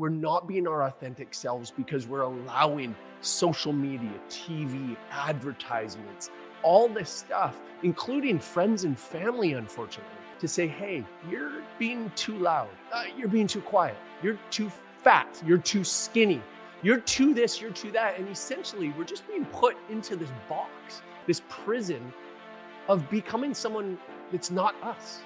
we're not being our authentic selves because we're allowing social media, TV, advertisements, all this stuff, including friends and family, unfortunately, to say, hey, you're being too loud, you're being too quiet, you're too fat, you're too skinny, you're too this, you're too that. And essentially, we're just being put into this box, this prison of becoming someone that's not us.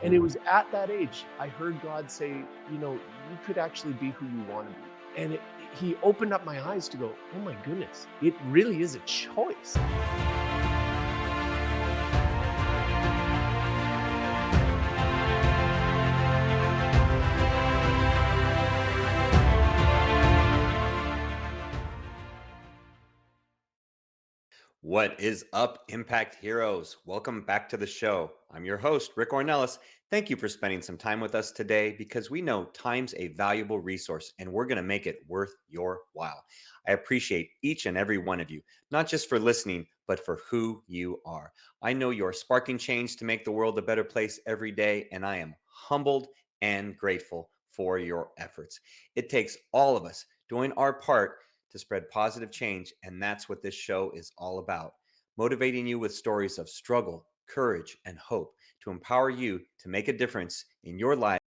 And it was at that age, I heard God say, you could actually be who you want to be. And he opened up my eyes to go, oh my goodness, it really is a choice. What is up, Impact Heroes? Welcome back to the show. I'm your host, Rick Ornelas. Thank you for spending some time with us today because we know time's a valuable resource and we're going to make it worth your while. I appreciate each and every one of you, not just for listening, but for who you are. I know you're sparking change to make the world a better place every day, and I am humbled and grateful for your efforts. It takes all of us doing our part to spread positive change, and that's what this show is all about. Motivating you with stories of struggle, courage, and hope to empower you to make a difference in your life.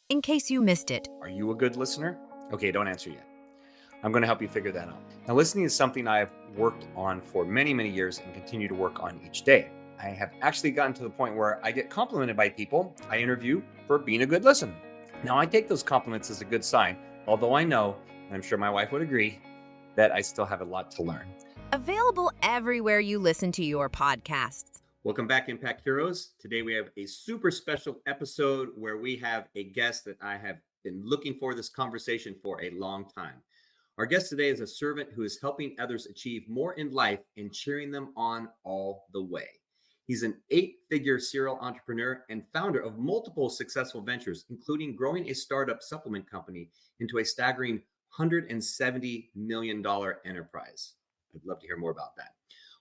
In case you missed it. Are you a good listener? Okay, don't answer yet. I'm going to help you figure that out. Now, listening is something I've worked on for many, many years and continue to work on each day. I have actually gotten to the point where I get complimented by people I interview for being a good listener. Now, I take those compliments as a good sign, although I know, and I'm sure my wife would agree, that I still have a lot to learn. Available everywhere you listen to your podcasts. Welcome back, Impact Heroes. Today we have a super special episode where we have a guest that I have been looking for this conversation for a long time. Our guest today is a servant who is helping others achieve more in life and cheering them on all the way. He's an 8-figure serial entrepreneur and founder of multiple successful ventures, including growing a startup supplement company into a staggering $170 million enterprise. I'd love to hear more about that.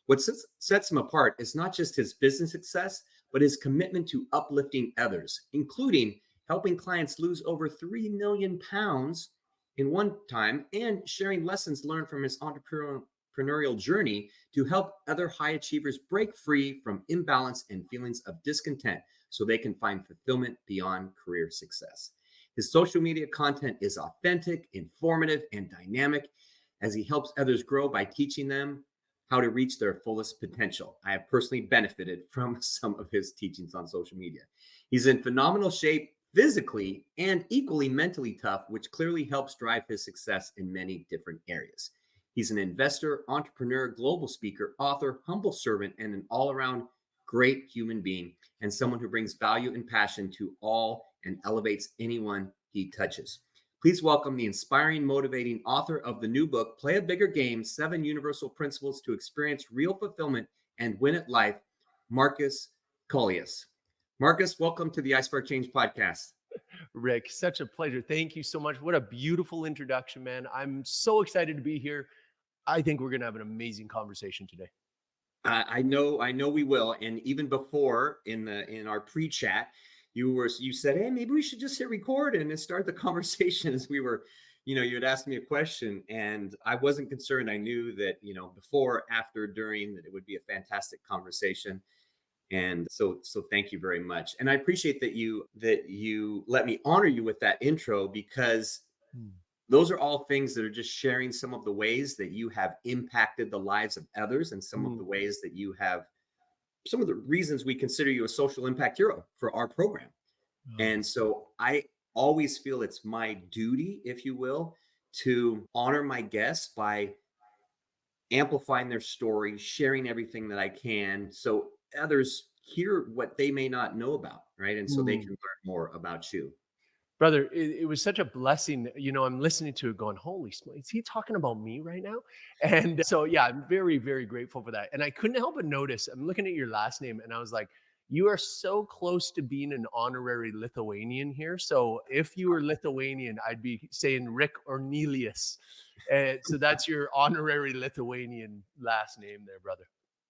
What sets him apart is not just his business success, but his commitment to uplifting others, including helping clients lose over 3 million pounds in one time and sharing lessons learned from his entrepreneurial journey to help other high achievers break free from imbalance and feelings of discontent so they can find fulfillment beyond career success. His social media content is authentic, informative, and dynamic as he helps others grow by teaching them how to reach their fullest potential. I have personally benefited from some of his teachings on social media. He's in phenomenal shape physically and equally mentally tough, which clearly helps drive his success in many different areas. He's an investor, entrepreneur, global speaker, author, humble servant, and an all-around great human being, and someone who brings value and passion to all and elevates anyone he touches. Please welcome the inspiring, motivating author of the new book, Play a Bigger Game, 7 Universal Principles to Experience Real Fulfillment and Win at Life, Markus Kaulius. Markus, welcome to the I Spark Change podcast. Rick, such a pleasure. Thank you so much. What a beautiful introduction, man. I'm so excited to be here. I think we're going to have an amazing conversation today. I know we will. And even before in our pre-chat, you said, hey, maybe we should just hit record and start the conversation as we were, you had asked me a question and I wasn't concerned. I knew that, before, after, during, that it would be a fantastic conversation. And so thank you very much. And I appreciate that you let me honor you with that intro, because those are all things that are just sharing some of the ways that you have impacted the lives of others and some of the ways that you have, some of the reasons we consider you a social impact hero for our program. And so I always feel it's my duty, if you will, to honor my guests by amplifying their story, sharing everything that I can, so others hear what they may not know about, right? And so they can learn more about you. Brother, it was such a blessing. I'm listening to it going, holy smokes, is he talking about me right now? And so, yeah, I'm very, very grateful for that. And I couldn't help but notice, I'm looking at your last name and I was like, you are so close to being an honorary Lithuanian here. So if you were Lithuanian, I'd be saying Rick Ornelas. So that's your honorary Lithuanian last name there, brother.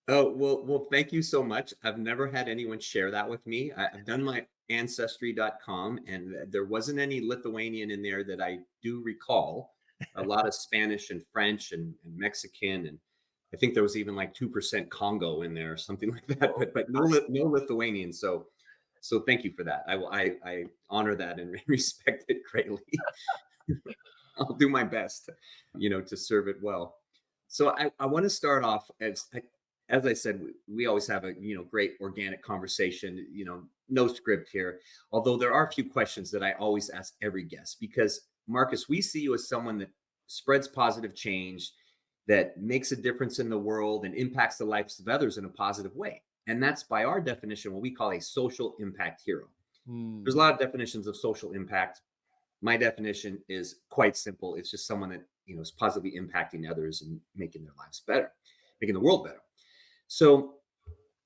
Oh, well, thank you so much. I've never had anyone share that with me. I've done my ancestry.com, and there wasn't any Lithuanian in there that I do recall. A lot of Spanish and French and Mexican, and I think there was even like 2% Congo in there or something like that, but no no Lithuanian. So thank you for that. I honor that and respect it greatly. I'll do my best, to serve it well. So I want to start off as I said, we always have a great organic conversation, no script here. Although there are a few questions that I always ask every guest because Marcus, we see you as someone that spreads positive change, that makes a difference in the world and impacts the lives of others in a positive way. And that's by our definition what we call a social impact hero. There's a Hmm. lot of definitions of social impact. My definition is quite simple. It's just someone that is positively impacting others and making their lives better, making the world better. So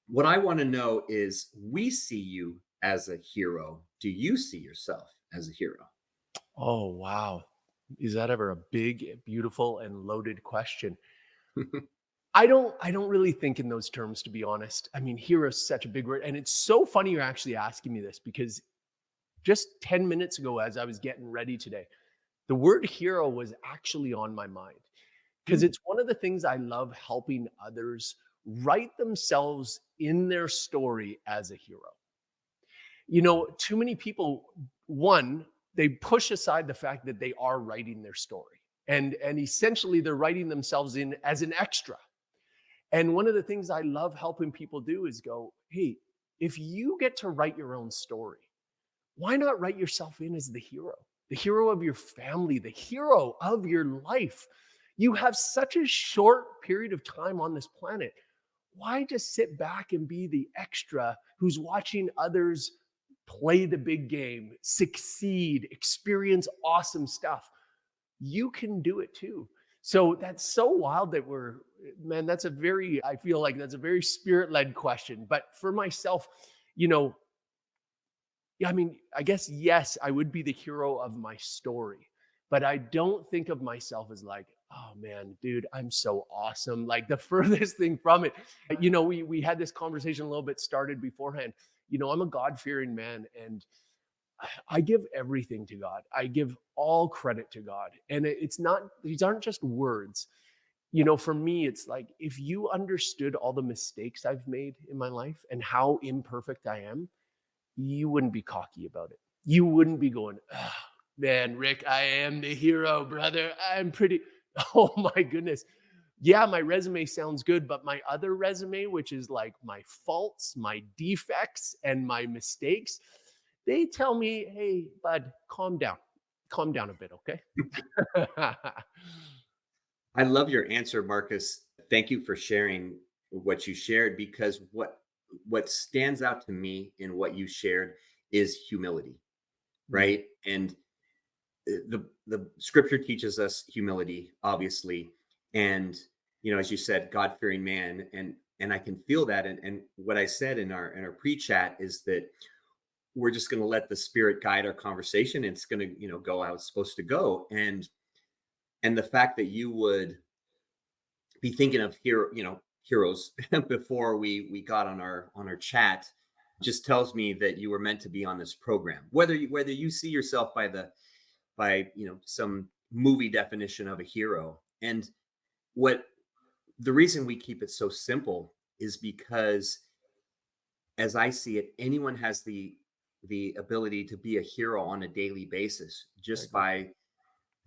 what I want to know is, we see you as a hero. Do you see yourself as a hero? Oh, wow. Is that ever a big, beautiful, and loaded question? I don't really think in those terms, to be honest. I mean, hero is such a big word. And it's so funny you're actually asking me this because just 10 minutes ago, as I was getting ready today, the word hero was actually on my mind because Hmm. it's one of the things I love helping others write themselves in their story as a hero. Too many people, one, they push aside the fact that they are writing their story. And essentially they're writing themselves in as an extra. And one of the things I love helping people do is go, hey, if you get to write your own story, why not write yourself in as the hero of your family, the hero of your life? You have such a short period of time on this planet. Why just sit back and be the extra who's watching others play the big game, succeed, experience awesome stuff? You can do it too. So that's so wild that man, I feel like that's a very spirit led question. But for myself, you know, yeah, I mean, I guess, yes, I would be the hero of my story, but I don't think of myself as like, oh man, dude, I'm so awesome. Like the furthest thing from it. We had this conversation a little bit started beforehand. I'm a God fearing man, and I give everything to God. I give all credit to God. And it's not, these aren't just words. For me, it's like if you understood all the mistakes I've made in my life and how imperfect I am, you wouldn't be cocky about it. You wouldn't be going, oh, man, Rick, I am the hero, brother. I'm pretty. Oh my goodness. Yeah, my resume sounds good, but my other resume, which is like my faults, my defects, and my mistakes, they tell me, hey, bud, calm down. Calm down a bit, okay? I love your answer, Marcus. Thank you for sharing what you shared, because what stands out to me in what you shared is humility, Mm, right? And the scripture teaches us humility, obviously. And as you said, God fearing man, and I can feel that. And what I said in our pre-chat is that we're just going to let the spirit guide our conversation. It's going to go how it's supposed to go. And the fact that you would be thinking of heroes before we got on our chat just tells me that you were meant to be on this program, whether you see yourself by some movie definition of a hero. And what the reason we keep it so simple is because, as I see it, anyone has the ability to be a hero on a daily basis I just agree. by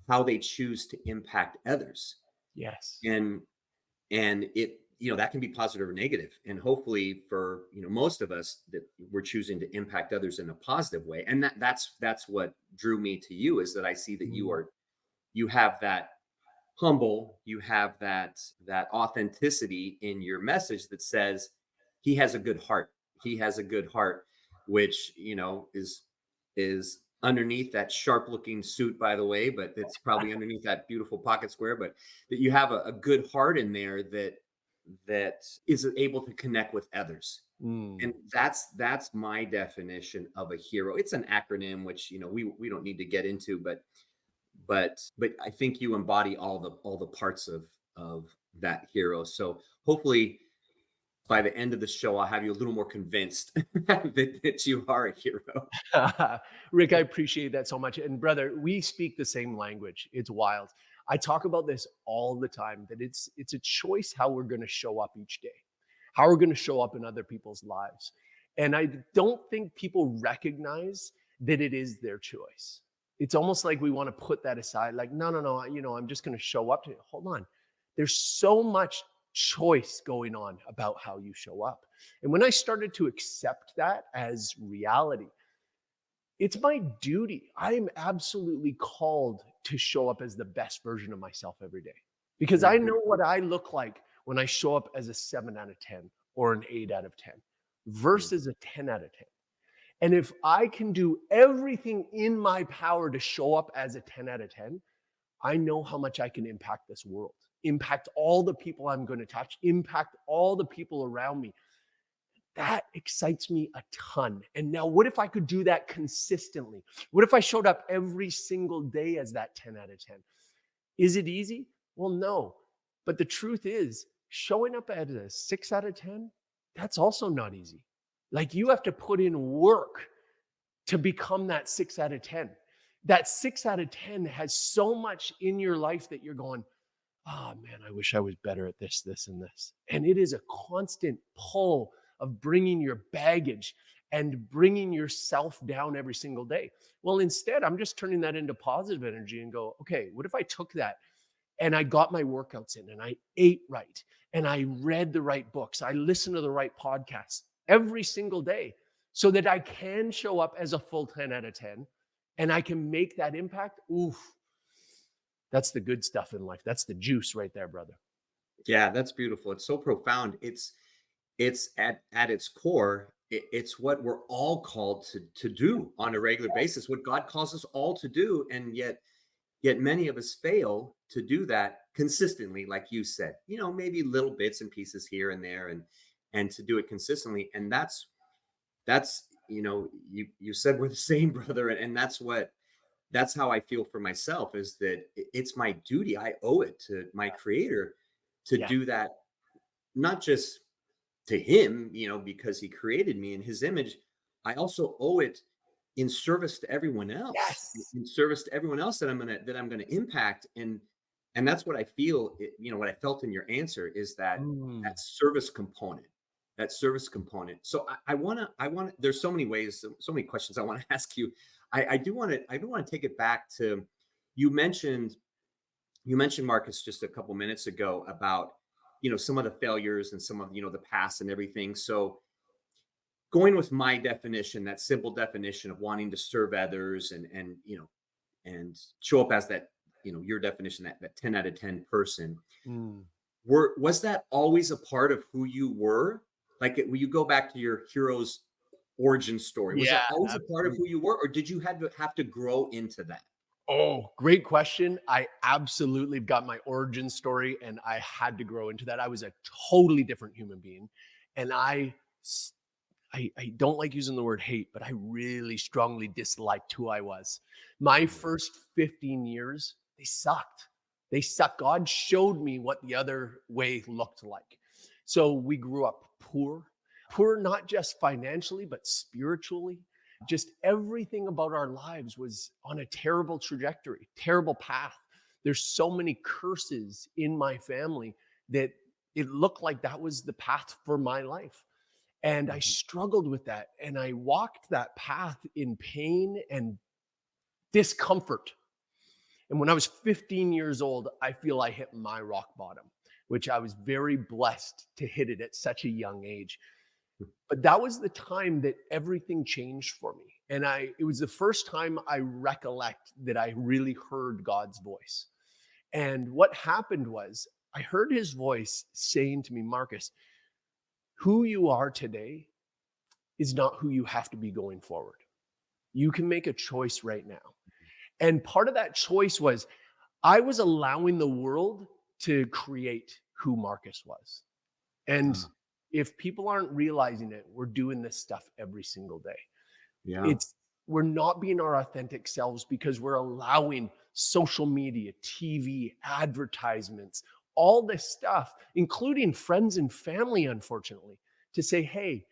how they choose to impact others. Yes. And that can be positive or negative. And hopefully for most of us, that we're choosing to impact others in a positive way. And that's what drew me to you, is that I see that Mm, you have that you have that authenticity in your message that says he has a good heart. He has a good heart, which is underneath that sharp looking suit, by the way, but it's probably underneath that beautiful pocket square. But that you have a good heart in there that is able to connect with others. mm. And that's my definition of a hero. It's an acronym, which we don't need to get into, but I think you embody all the parts of that hero. So hopefully by the end of the show, I'll have you a little more convinced that you are a hero. Rick, I appreciate that so much. And brother, we speak the same language. It's wild. I talk about this all the time, that it's a choice how we're going to show up each day, how we're going to show up in other people's lives. And I don't think people recognize that it is their choice. It's almost like we want to put that aside, like, no, no, no, I'm just going to show up to it. Hold on. There's so much choice going on about how you show up. And when I started to accept that as reality, it's my duty. I am absolutely called to show up as the best version of myself every day, because I know what I look like when I show up as a 7 out of 10 or an 8 out of 10 versus a 10 out of 10. And if I can do everything in my power to show up as a 10 out of 10, I know how much I can impact this world, impact all the people I'm going to touch, impact all the people around me. That excites me a ton. And now, what if I could do that consistently? What if I showed up every single day as that 10 out of 10? Is it easy? Well, no. But the truth is, showing up as a 6 out of 10, that's also not easy. Like, you have to put in work to become that 6 out of 10. That 6 out of 10 has so much in your life that you're going, oh man, I wish I was better at this, this, and this. And it is a constant pull of bringing your baggage and bringing yourself down every single day. Well, instead, I'm just turning that into positive energy and go, okay, what if I took that and I got my workouts in and I ate right and I read the right books, I listened to the right podcasts every single day so that I can show up as a full 10 out of 10 and I can make that impact? Oof. That's the good stuff in life. That's the juice right there, brother. Yeah, that's beautiful. It's so profound. It's at its core, it's what we're all called to do on a regular basis, what God calls us all to do. And yet many of us fail to do that consistently, like you said, maybe little bits and pieces here and there, and to do it consistently. And that's you said we're the same, brother. And that's how I feel for myself, is that it's my duty. I owe it to my creator to Yeah. do that, not just to him, because he created me in his image. I also owe it in service to everyone else, Yes. in service to everyone else that I'm gonna impact. And that's what I feel. What I felt in your answer is that Mm. that service component, that service component. So I wanna. There's so many ways, so many questions I want to ask you. I do want to take it back to, you mentioned Marcus just a couple minutes ago about some of the failures and some of the past and everything. So going with my definition, that simple definition of wanting to serve others and show up as that, your definition, that 10 out of 10 person, Mm. was that always a part of who you were? Like, when you go back to your hero's origin story, was Yeah, that always a part of absolutely. who you were, or did you have to grow into that? Oh, great question. I absolutely got my origin story and I had to grow into that. I was a totally different human being. And s- I don't like using the word hate, but I really strongly disliked who I was. My Mhm. first 15 years, they sucked. They sucked. God showed me what the other way looked like. So we grew up poor, poor not just financially, but spiritually. Just everything about our lives was on a terrible trajectory, terrible path. There's so many curses in my family that it looked like that was the path for my life. And I Mhm. struggled with that. And I walked that path in pain and discomfort. And when I was 15 years old, I feel I hit my rock bottom, which I was very blessed to hit it at such a young age. But that was the time that everything changed for me. And it was the first time I recollect that I really heard God's voice. And what happened was I heard his voice saying to me, Marcus, who you are today is not who you have to be going forward. You can make a choice right now. And part of that choice was I was allowing the world to create who Marcus was. And Ah, if people aren't realizing it, we're doing this stuff every single day. yeah. It's We're not being our authentic selves because we're allowing social media, TV, advertisements, all this stuff, including friends and family, unfortunately, to say, hey,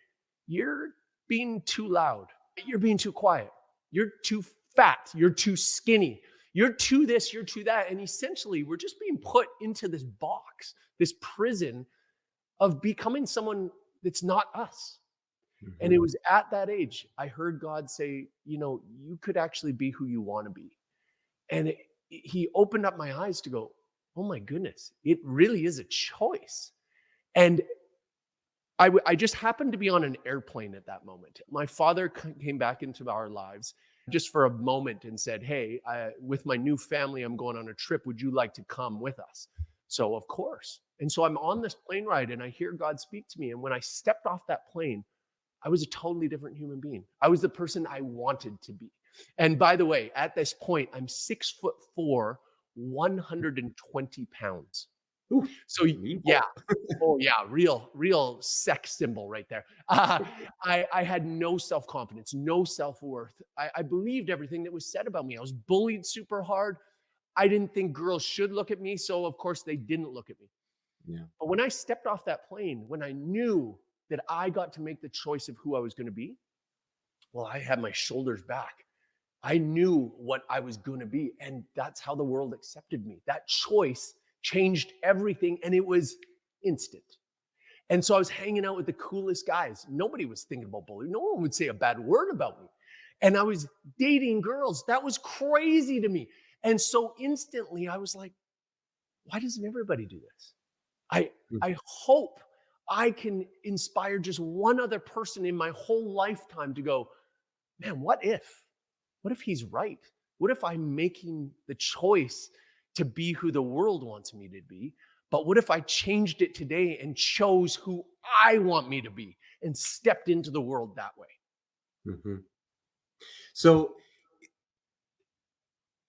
you're being too loud. You're being too quiet. You're too fat. You're too skinny. You're too this, you're too that. And essentially, we're just being put into this box, this prison of becoming someone that's not us. And it Mhm. was at that age, I heard God say, you could actually be who you want to be. And he opened up my eyes to go, oh my goodness, it really is a choice. And I just happened to be on an airplane at that moment. My father came back into our lives just for a moment and said, hey, with my new family, I'm going on a trip. Would you like to come with us? So, of course. And so I'm on this plane ride and I hear God speak to me. And when I stepped off that plane, I was a totally different human being. I was the person I wanted to be. And by the way, at this point, I'm 6'4", 120 pounds. Ooh, So yeah. meatball. Oh yeah, real sex symbol right there. I had no self-confidence, no self-worth. I believed everything that was said about me. I was bullied super hard. I didn't think girls should look at me, so of course they didn't look at me. Yeah. But when I stepped off that plane, when I knew that I got to make the choice of who I was going to be, well, I had my shoulders back. I knew what I was going to be, and that's how the world accepted me. That choice changed everything, and it was instant. And so I was hanging out with the coolest guys. Nobody was thinking about bullying. No one would say a bad word about me. And I was dating girls. That was crazy to me. And so instantly I was like, why doesn't everybody do this? I Mm. I hope I can inspire just one other person in my whole lifetime to go, man, what if? What if he's right? What if I'm making the choice to be who the world wants me to be? But what if I changed it today and chose who I want me to be and stepped into the world that way? Mhm. So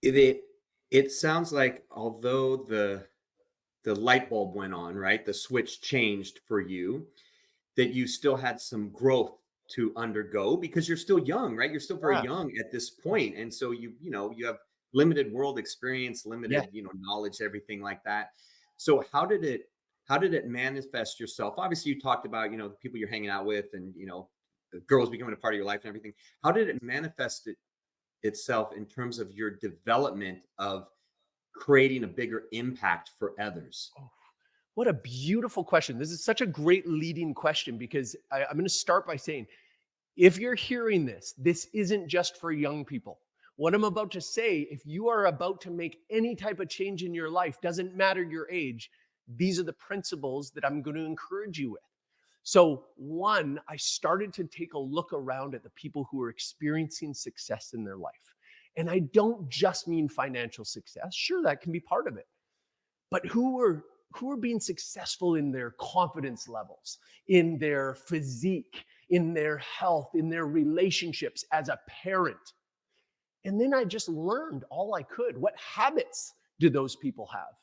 it sounds like although the light bulb went on, right? The switch changed for you, that you still had some growth to undergo because you're still young, right? You're still very Yeah. young at this point. And so you have limited world experience, Yeah. limited, knowledge, everything like that. So how did it manifest yourself? Obviously, you talked about, the people you're hanging out with and, the girls becoming a part of your life and everything. How did it manifest itself in terms of your development of creating a bigger impact for others? Oh, what a beautiful question. This is such a great leading question because I'm going to start by saying, if you're hearing this, this isn't just for young people. What I'm about to say, if you are about to make any type of change in your life, doesn't matter your age, these are the principles that I'm going to encourage you with. So, one, I started to take a look around at the people who are experiencing success in their life. And I don't just mean financial success. Sure, that can be part of it, but who are being successful in their confidence levels, in their physique, in their health, in their relationships as a parent. And then I just learned all I could. What habits do those people have?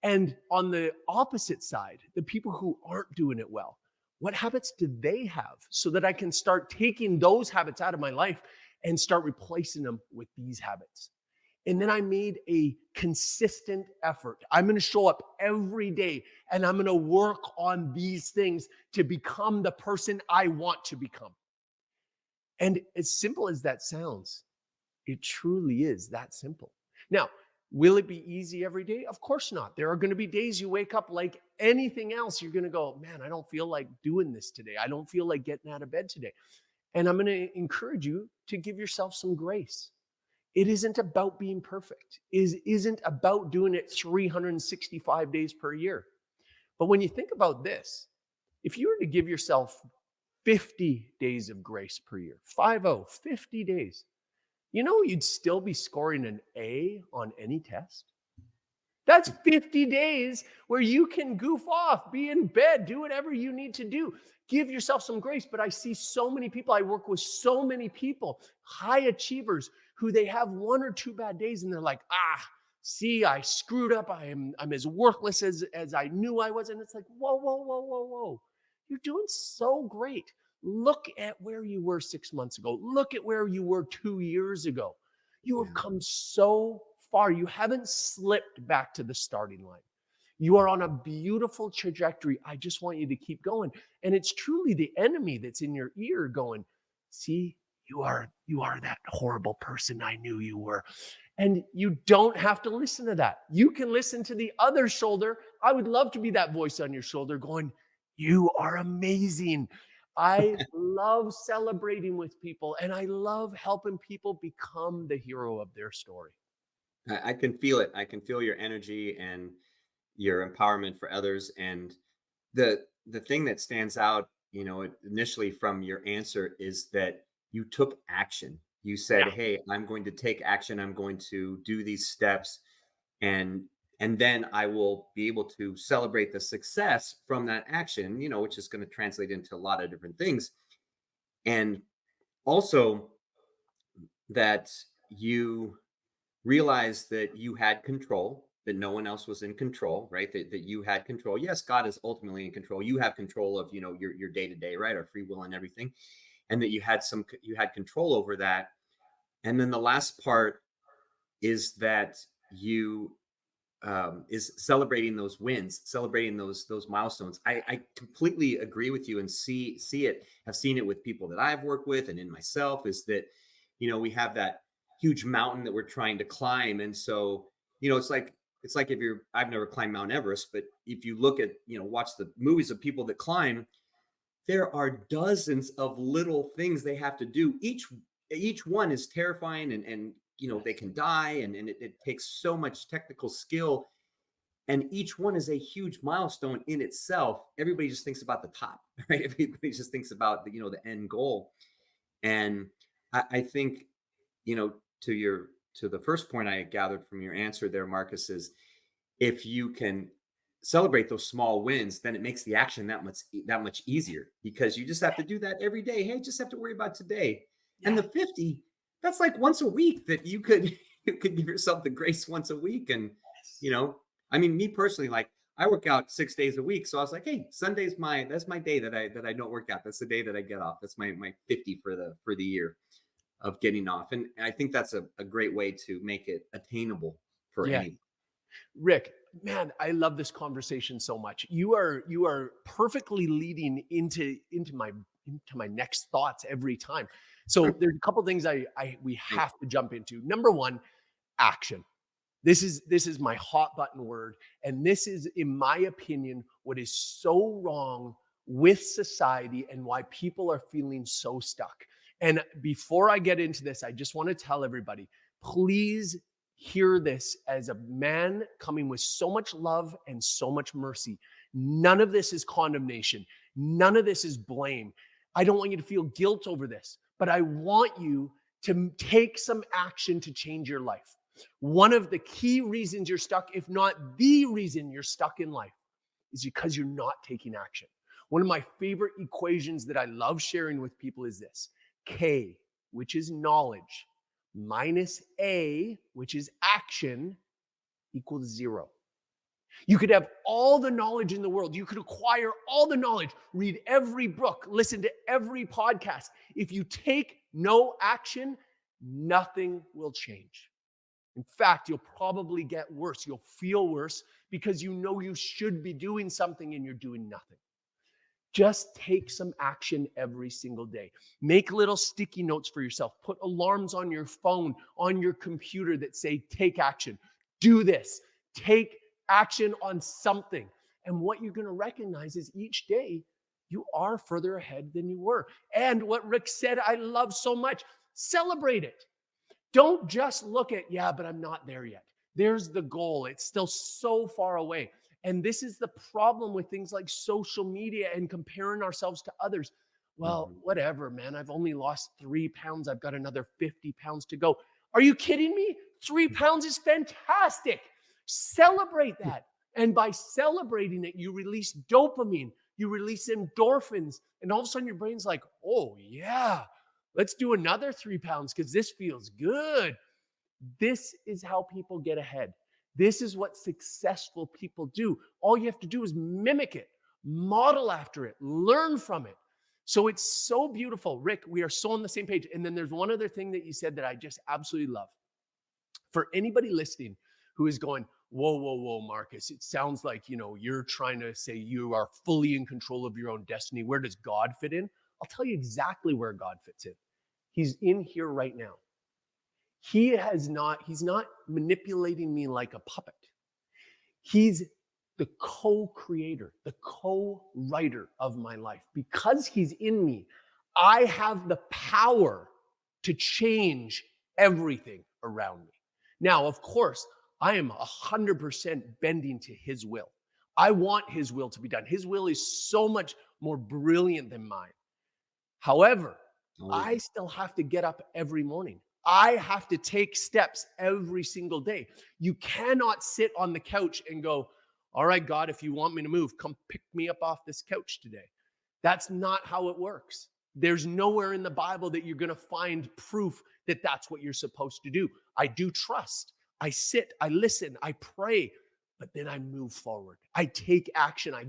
And on the opposite side, the people who aren't doing it well, what habits do they have so that I can start taking those habits out of my life and start replacing them with these habits? And then I made a consistent effort. I'm going to show up every day and I'm going to work on these things to become the person I want to become. And as simple as that sounds, it truly is that simple. Now, will it be easy every day? Of course not. There are going to be days you wake up like anything else. You're going to go, man, I don't feel like doing this today. I don't feel like getting out of bed today. And I'm going to encourage you to give yourself some grace. It isn't about being perfect. It isn't about doing it 365 days per year. But when you think about this, if you were to give yourself 50 days of grace per year, 50 days, you'd still be scoring an A on any test. That's 50 days where you can goof off, be in bed, do whatever you need to do. Give yourself some grace. But I see so many people, I work with so many people, high achievers, who they have one or two bad days and they're like, see, I screwed up. I'm as worthless as I knew I was. And it's like, whoa, whoa, whoa, whoa, whoa. You're doing so great. Look at where you were 6 months ago. Look at where you were 2 years ago. You have Yeah. come so far. You haven't slipped back to the starting line. You are on a beautiful trajectory. I just want you to keep going. And it's truly the enemy that's in your ear going, see, you are that horrible person I knew you were. And you don't have to listen to that. You can listen to the other shoulder. I would love to be that voice on your shoulder going, you are amazing. I love celebrating with people and I love helping people become the hero of their story. I can feel it. I can feel your energy and your empowerment for others. And the thing that stands out, initially from your answer is that you took action. You said, Yeah. "Hey, I'm going to take action. I'm going to do these steps, and then I will be able to celebrate the success from that action." Which is going to translate into a lot of different things. And also that you realize that you had control, that no one else was in control, right? That you had control. Yes, God is ultimately in control. You have control of, your day to day, right? Our free will and everything. And that you had control over that. And then the last part is that you is celebrating those wins, celebrating those milestones. I completely agree with you and see it. I've seen it with people that I've worked with and in myself. Is that we have that huge mountain that we're trying to climb, and so it's like if you're I've never climbed Mount Everest, but if you look at watch the movies of people that climb, there are dozens of little things they have to do. Each one is terrifying, and they Yes. can die, and it takes so much technical skill, and each one is a huge milestone in itself. Everybody just thinks about the top, right? Everybody just thinks about the end goal. And I think to the first point I gathered from your answer there, Marcus, is if you can celebrate those small wins, then it makes the action that much easier, because you just have to do that every day. Hey, just have to worry about today. And Yeah. the 50, that's like once a week that you could you could give yourself the grace once a week. And you Yes. know, I mean, me personally, like I work out 6 days a week. So I was like, hey, that's my day that I don't work out. That's the day that I get off. That's my 50 for the year of getting off. And I think that's a great way to make it attainable for Yeah. anyone. Rick, man, I love this conversation so much. You are perfectly leading into my next thoughts every time. So there's a couple things we Thank have to jump into. Number one, action. This is my hot button word, and this is, in my opinion, what is so wrong with society and why people are feeling so stuck. And before I get into this, I just want to tell everybody, please hear this as a man coming with so much love and so much mercy. None of this is condemnation. None of this is blame. I don't want you to feel guilt over this, but I want you to take some action to change your life. One of the key reasons you're stuck, if not the reason you're stuck in life, is because you're not taking action. One of my favorite equations that I love sharing with people is this: K, which is knowledge, minus A, which is action, equals 0. You could have all the knowledge in the world. You could acquire all the knowledge, read every book, listen to every podcast. If you take no action, nothing will change. In fact, you'll probably get worse. You'll feel worse because you know you should be doing something and you're doing nothing. Just take some action every single day. Make little sticky notes for yourself. Put alarms on your phone, on your computer that say, take action. Do this. Take action on something. And what you're going to recognize is each day you are further ahead than you were. And what Rick said, I love so much, celebrate it. Don't just look at, yeah, but I'm not there yet. There's the goal. It's still so far away. And this is the problem with things like social media and comparing ourselves to others. Well, you. whatever, man. I've only lost 3 pounds. I've got another 50 pounds to go. Are you kidding me? 3 pounds is fantastic. Celebrate that. And by celebrating it, you release dopamine, you release endorphins, and all of a sudden your brain's like, oh, yeah, let's do another 3 pounds because this feels good. This is how people get ahead. This is what successful people do. All you have to do is mimic it, model after it, learn from it. So it's so beautiful. Rick, we are so on the same page. And then there's one other thing that you said that I just absolutely love. For anybody listening who is going, whoa, Marcus, it sounds like, you're trying to say you are fully in control of your own destiny. Where does God fit in? I'll tell you exactly where God fits in. He's in here right now. He's not manipulating me like a puppet. He's the co-creator, the co-writer of my life. Because he's in me, I have the power to change everything around me. Now, of course, I am 100% bending to his will. I want his will to be done. His will is so much more brilliant than mine. However, I still have to get up every morning. I have to take steps every single day. You cannot sit on the couch and go, all right, God, if you want me to move, come pick me up off this couch today. That's not how it works. There's nowhere in the Bible that you're going to find proof that that's what you're supposed to do. I do trust. I sit, I listen, I pray, but then I move forward. I take action. I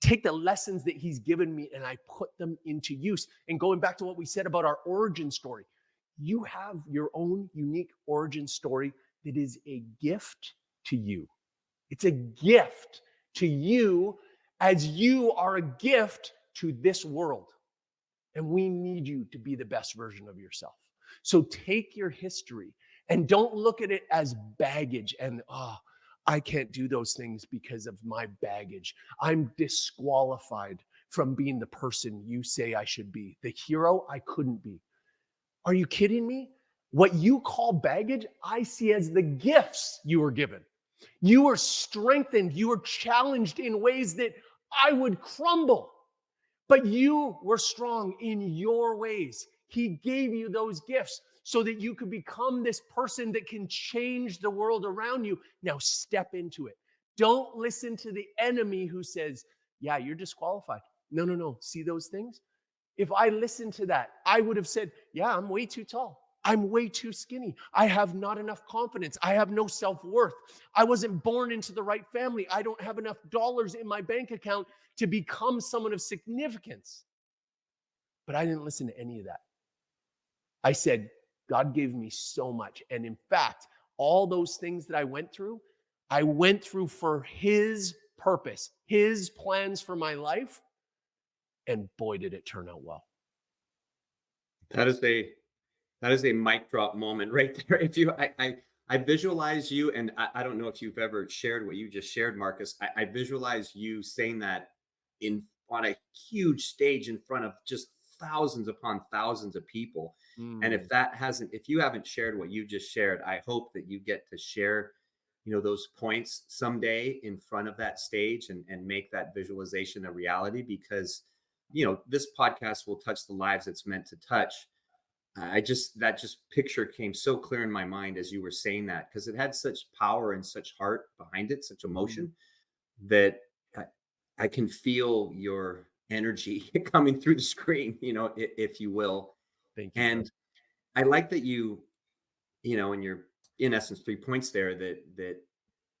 take the lessons that he's given me and I put them into use. And going back to what we said about our origin story, you have your own unique origin story that is a gift to you. It's a gift to you as you are a gift to this world. And we need you to be the best version of yourself. So take your history and don't look at it as baggage and, I can't do those things because of my baggage. I'm disqualified from being the person you say I should be. The hero I couldn't be. Are you kidding me? What you call baggage, I see as the gifts you were given. You were strengthened. You were challenged in ways that I would crumble. But you were strong in your ways. He gave you those gifts so that you could become this person that can change the world around you. Now step into it. Don't listen to the enemy who says, yeah, you're disqualified. No. See those things? If I listened to that, I would have said, yeah, I'm way too tall. I'm way too skinny. I have not enough confidence. I have no self-worth. I wasn't born into the right family. I don't have enough dollars in my bank account to become someone of significance. But I didn't listen to any of that. I said, God gave me so much. And in fact, all those things that I went through for his purpose, his plans for my life. And boy, did it turn out well. That is a mic drop moment right there. I visualize you, and I don't know if you've ever shared what you just shared, Marcus. I visualize you saying that on a huge stage in front of just thousands upon thousands of people. And if you haven't shared what you just shared, I hope that you get to share, those points someday in front of that stage and make that visualization a reality, because, this podcast will touch the lives it's meant to touch. That picture came so clear in my mind as you were saying that, because it had such power and such heart behind it, such emotion, that I can feel your energy coming through the screen, if you will. Thank you. And I like that in your, in essence, 3 points there, that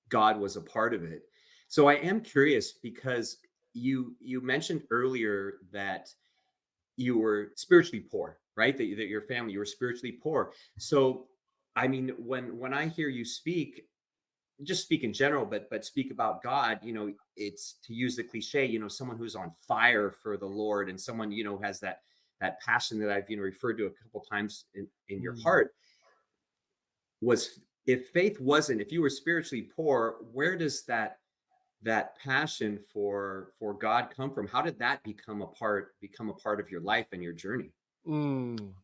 God was a part of it. So I am curious, because you mentioned earlier that you were spiritually poor, right? That your family, you were spiritually poor. So, I mean, when I hear you speak, just speak in general, but speak about God, it's, to use the cliche, someone who's on fire for the Lord, and someone, has that passion that I've, referred to a couple times in your heart. If you were spiritually poor, where does that passion for God come from? How did that become a part of your life and your journey?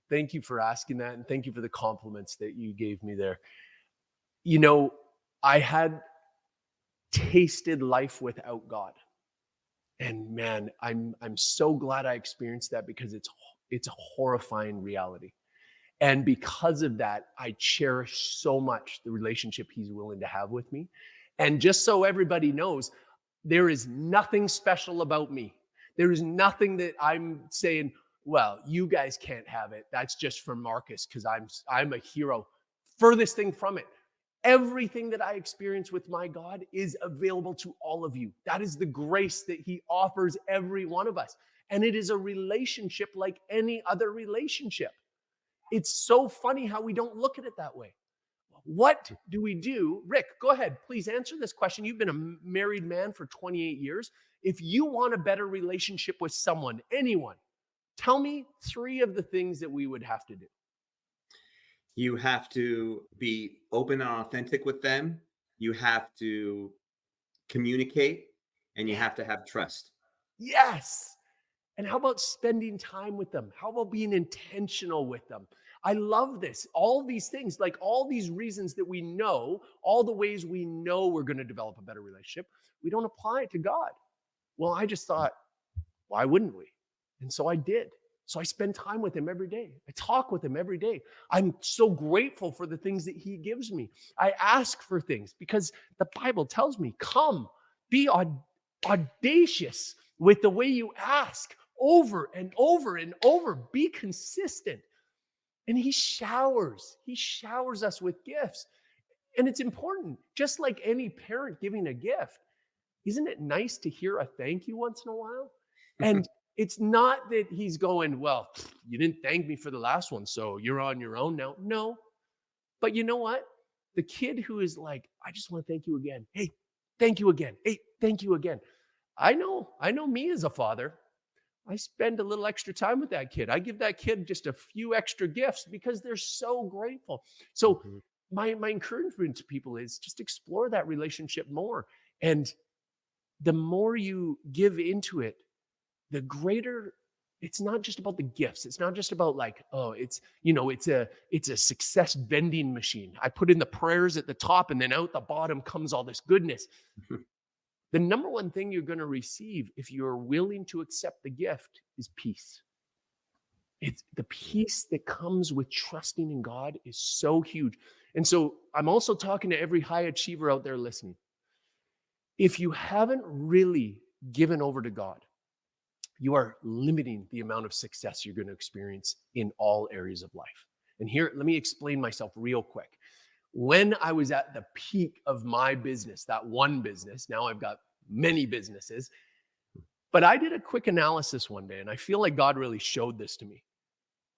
Thank you for asking that. And thank you for the compliments that you gave me there. I had tasted life without God. And man, I'm so glad I experienced that, because it's a horrifying reality. And because of that, I cherish so much the relationship he's willing to have with me. And just so everybody knows, there is nothing special about me. There is nothing that I'm saying, well, you guys can't have it. That's just for Marcus because I'm a hero. Furthest thing from it. Everything that I experience with my God is available to all of you. That is the grace that he offers every one of us. And it is a relationship like any other relationship. It's so funny how we don't look at it that way. Well, What do we do? Rick, go ahead. Please answer this question. You've been a married man for 28 years. If you want a better relationship with someone, anyone, tell me 3 of the things that we would have to do. You have to be open and authentic with them. You have to communicate, and you Yeah. have to have trust. Yes. And how about spending time with them? How about being intentional with them? I love this. All these things, like all these reasons that we know, all the ways we know we're going to develop a better relationship, we don't apply it to God. Well, I just thought, why wouldn't we? And so I did. So I spend time with him every day. I talk with him every day. I'm so grateful for the things that he gives me. I ask for things because the Bible tells me, come, be audacious with the way you ask over and over and over. Be consistent. And he showers us with gifts. And it's important, just like any parent giving a gift. Isn't it nice to hear a thank you once in a while? And it's not that he's going, well, you didn't thank me for the last one, so you're on your own now. No. But you know what? The kid who is like, I just want to thank you again. Hey, thank you again. Hey, thank you again. I know me as a father. I spend a little extra time with that kid. I give that kid just a few extra gifts because they're so grateful. So Mhm. my encouragement to people is just explore that relationship more. And the more you give into it, the greater. It's not just about the gifts. It's not just about like, oh, it's a success vending machine. I put in the prayers at the top and then out the bottom comes all this goodness. The number one thing you're going to receive if you're willing to accept the gift is peace. It's the peace that comes with trusting in God is so huge. And so I'm also talking to every high achiever out there listening. If you haven't really given over to God, you are limiting the amount of success you're going to experience in all areas of life. And here, let me explain myself real quick. When I was at the peak of my business, that one business, now I've got many businesses, but I did a quick analysis one day and I feel like God really showed this to me.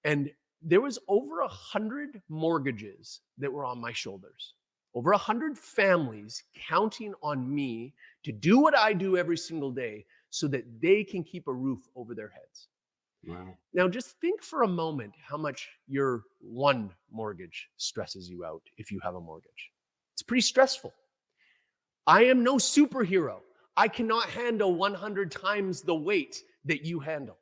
And there was over 100 mortgages that were on my shoulders, over 100 families counting on me to do what I do every single day so that they can keep a roof over their heads. Wow. Now, just think for a moment how much your one mortgage stresses you out if you have a mortgage. It's pretty stressful. I am no superhero. I cannot handle 100 times the weight that you handle.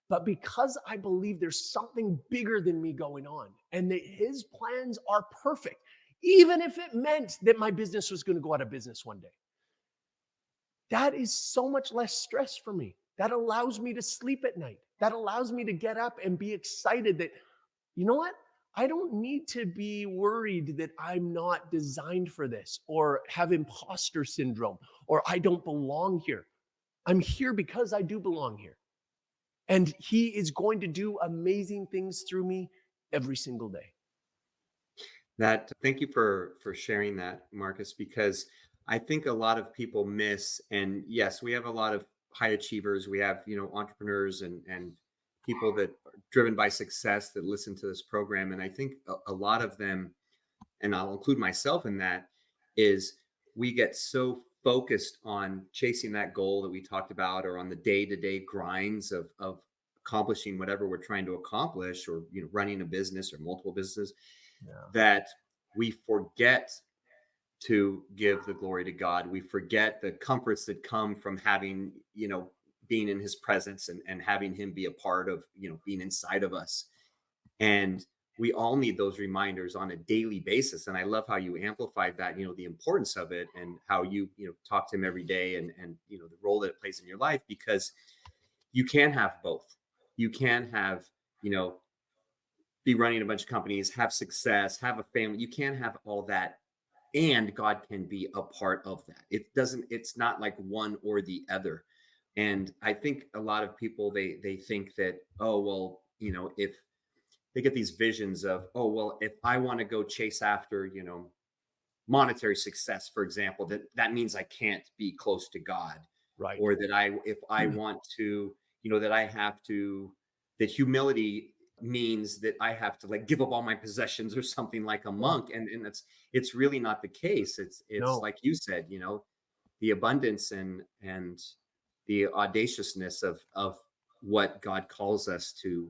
But because I believe there's something bigger than me going on and that his plans are perfect, even if it meant that my business was going to go out of business one day, that is so much less stress for me. That allows me to sleep at night. That allows me to get up and be excited that, you know what? I don't need to be worried that I'm not designed for this or have imposter syndrome or I don't belong here. I'm here because I do belong here. And he is going to do amazing things through me every single day. Thank you for sharing that, Marcus, because I think a lot of people miss, and yes, we have a lot of high achievers. We have, entrepreneurs and people that are driven by success that listen to this program. And I think a lot of them, and I'll include myself in that, is we get so focused on chasing that goal that we talked about, or on the day-to-day grinds of accomplishing whatever we're trying to accomplish, or running a business or multiple businesses, Yeah. that we forget to give the glory to God. We forget the comforts that come from having, being in his presence, and having him be a part of, being inside of us. And we all need those reminders on a daily basis. And I love how you amplified that, the importance of it, and how you talk to him every day, and the role that it plays in your life, because you can have both. You can have, be running a bunch of companies, have success, have a family. You can have all that, and God can be a part of that. It's not like one or the other. And I think a lot of people, they think that, oh, well, if they get these visions of, oh, well, if I want to go chase after, monetary success, for example, that means I can't be close to God. Right. Or that if I want to, that I have to, that humility means that I have to like give up all my possessions or something like a monk. And it's really not the case. It's No. like you said, the abundance and the audaciousness of what God calls us to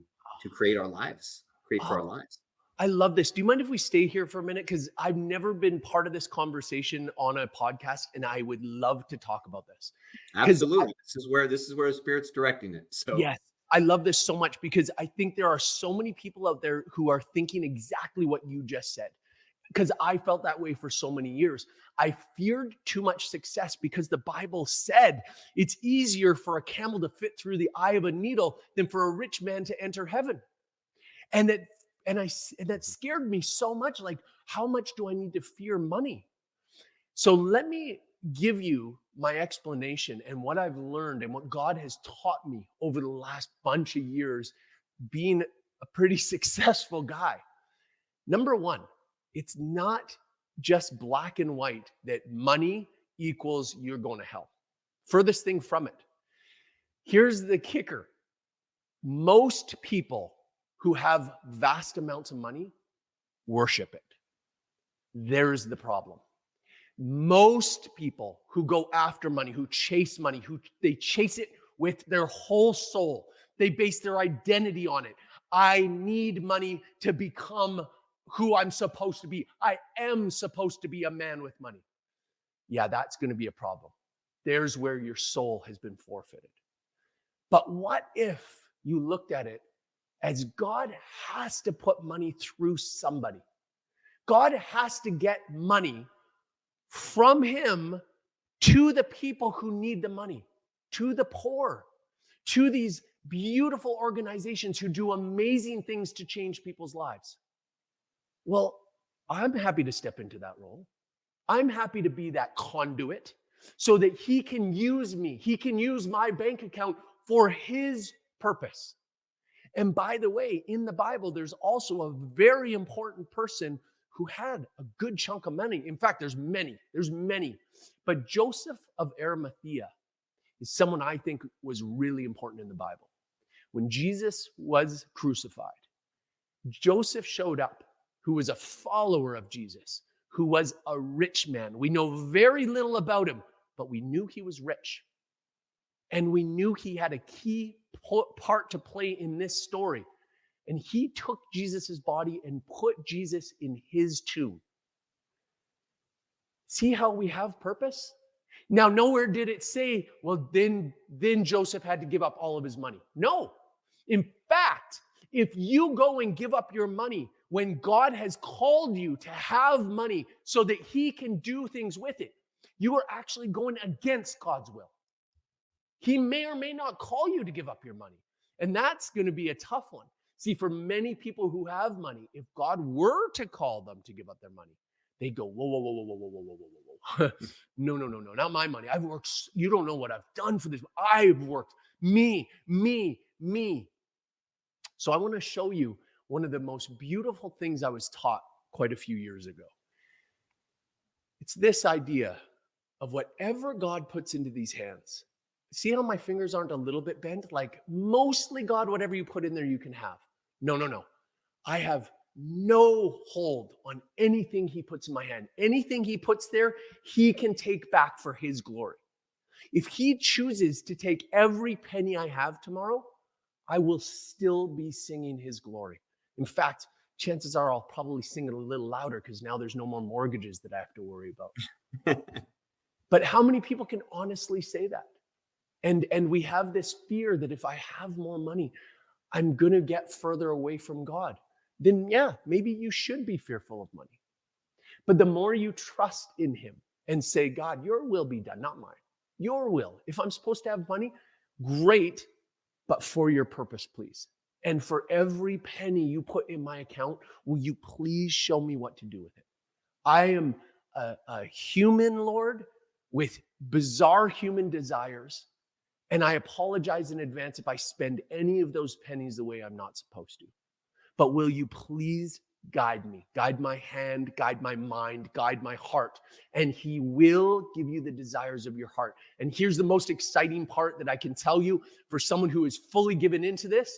create our lives, create for our Oh, lives. I love this. Do you mind if we stay here for a minute? Because I've never been part of this conversation on a podcast, and I would love to talk about this. Because Absolutely. This is where the Spirit's directing it. So yes, I love this so much because I think there are so many people out there who are thinking exactly what you just said. Because I felt that way for so many years. I feared too much success because the Bible said it's easier for a camel to fit through the eye of a needle than for a rich man to enter heaven. And that and that scared me so much. Like, how much do I need to fear money? So let me give you my explanation and what I've learned and what God has taught me over the last bunch of years being a pretty successful guy. Number one, it's not just black and white that money equals you're going to hell. Furthest thing from it. Here's the kicker. Most people who have vast amounts of money worship it. There's the problem. Most people who go after money, who chase money, who they chase it with their whole soul. They base their identity on it. I need money to become who I'm supposed to be. I am supposed to be a man with money. Yeah, that's going to be a problem. There's where your soul has been forfeited. But what if you looked at it as God has to put money through somebody? God has to get money from him to the people who need the money, to the poor, to these beautiful organizations who do amazing things to change people's lives. Well, I'm happy to step into that role. I'm happy to be that conduit so that he can use me. He can use my bank account for his purpose. And by the way, in the Bible, there's also a very important person who had a good chunk of money. In fact, there's many. But Joseph of Arimathea is someone I think was really important in the Bible. When Jesus was crucified, Joseph showed up, who was a follower of Jesus, who was a rich man. We know very little about him, but we knew he was rich. And we knew he had a key part to play in this story. And he took Jesus's body and put Jesus in his tomb. See how we have purpose? Now, nowhere did it say, well, then Joseph had to give up all of his money. No. In fact, if you go and give up your money when God has called you to have money so that he can do things with it, you are actually going against God's will. He may or may not call you to give up your money. And that's going to be a tough one. See, for many people who have money, if God were to call them to give up their money, they go, whoa, whoa, whoa, whoa, whoa, whoa, whoa, whoa, whoa, whoa. No, not my money. I've worked. You don't know what I've done for this. I've worked. Me. So I want to show you one of the most beautiful things I was taught quite a few years ago. It's this idea of whatever God puts into these hands. See how my fingers aren't a little bit bent? Like, mostly, God, whatever you put in there, you can have. No. I have no hold on anything he puts in my hand. Anything he puts there, he can take back for his glory. If he chooses to take every penny I have tomorrow, I will still be singing his glory. In fact, chances are I'll probably sing it a little louder because now there's no more mortgages that I have to worry about. But how many people can honestly say that? And we have this fear that if I have more money, I'm going to get further away from God. Then yeah, maybe you should be fearful of money. But the more you trust in him and say, God, your will be done, not mine. Your will. If I'm supposed to have money, great, but for your purpose, please. And for every penny you put in my account, will you please show me what to do with it? I am a human, Lord, with bizarre human desires. And I apologize in advance if I spend any of those pennies the way I'm not supposed to. But will you please guide me, guide my hand, guide my mind, guide my heart. And he will give you the desires of your heart. And here's the most exciting part that I can tell you for someone who is fully given into this.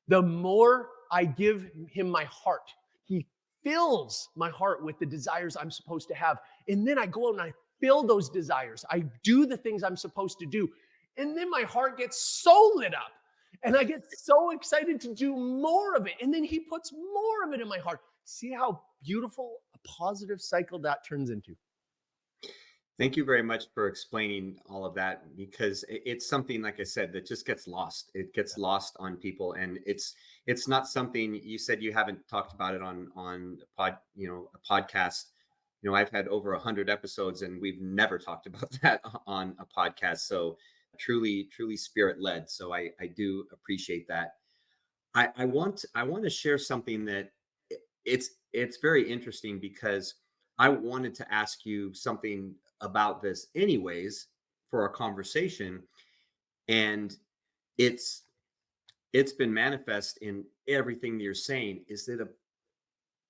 The more I give him my heart. He fills my heart with the desires I'm supposed to have. And then I go out and I fill those desires. I do the things I'm supposed to do. And then my heart gets so lit up and I get so excited to do more of it. And then he puts more of it in my heart. See how beautiful a positive cycle that turns into. Thank you very much for explaining all of that, because it's something, like I said, that just gets lost. It gets lost on people, and it's not something. You said you haven't talked about it on a podcast. I've had over 100 episodes, and we've never talked about that on a podcast. So truly spirit led. So I do appreciate that. I want to share something that it's very interesting, because I wanted to ask you something about this anyways for our conversation, and it's been manifest in everything that you're saying. Is that a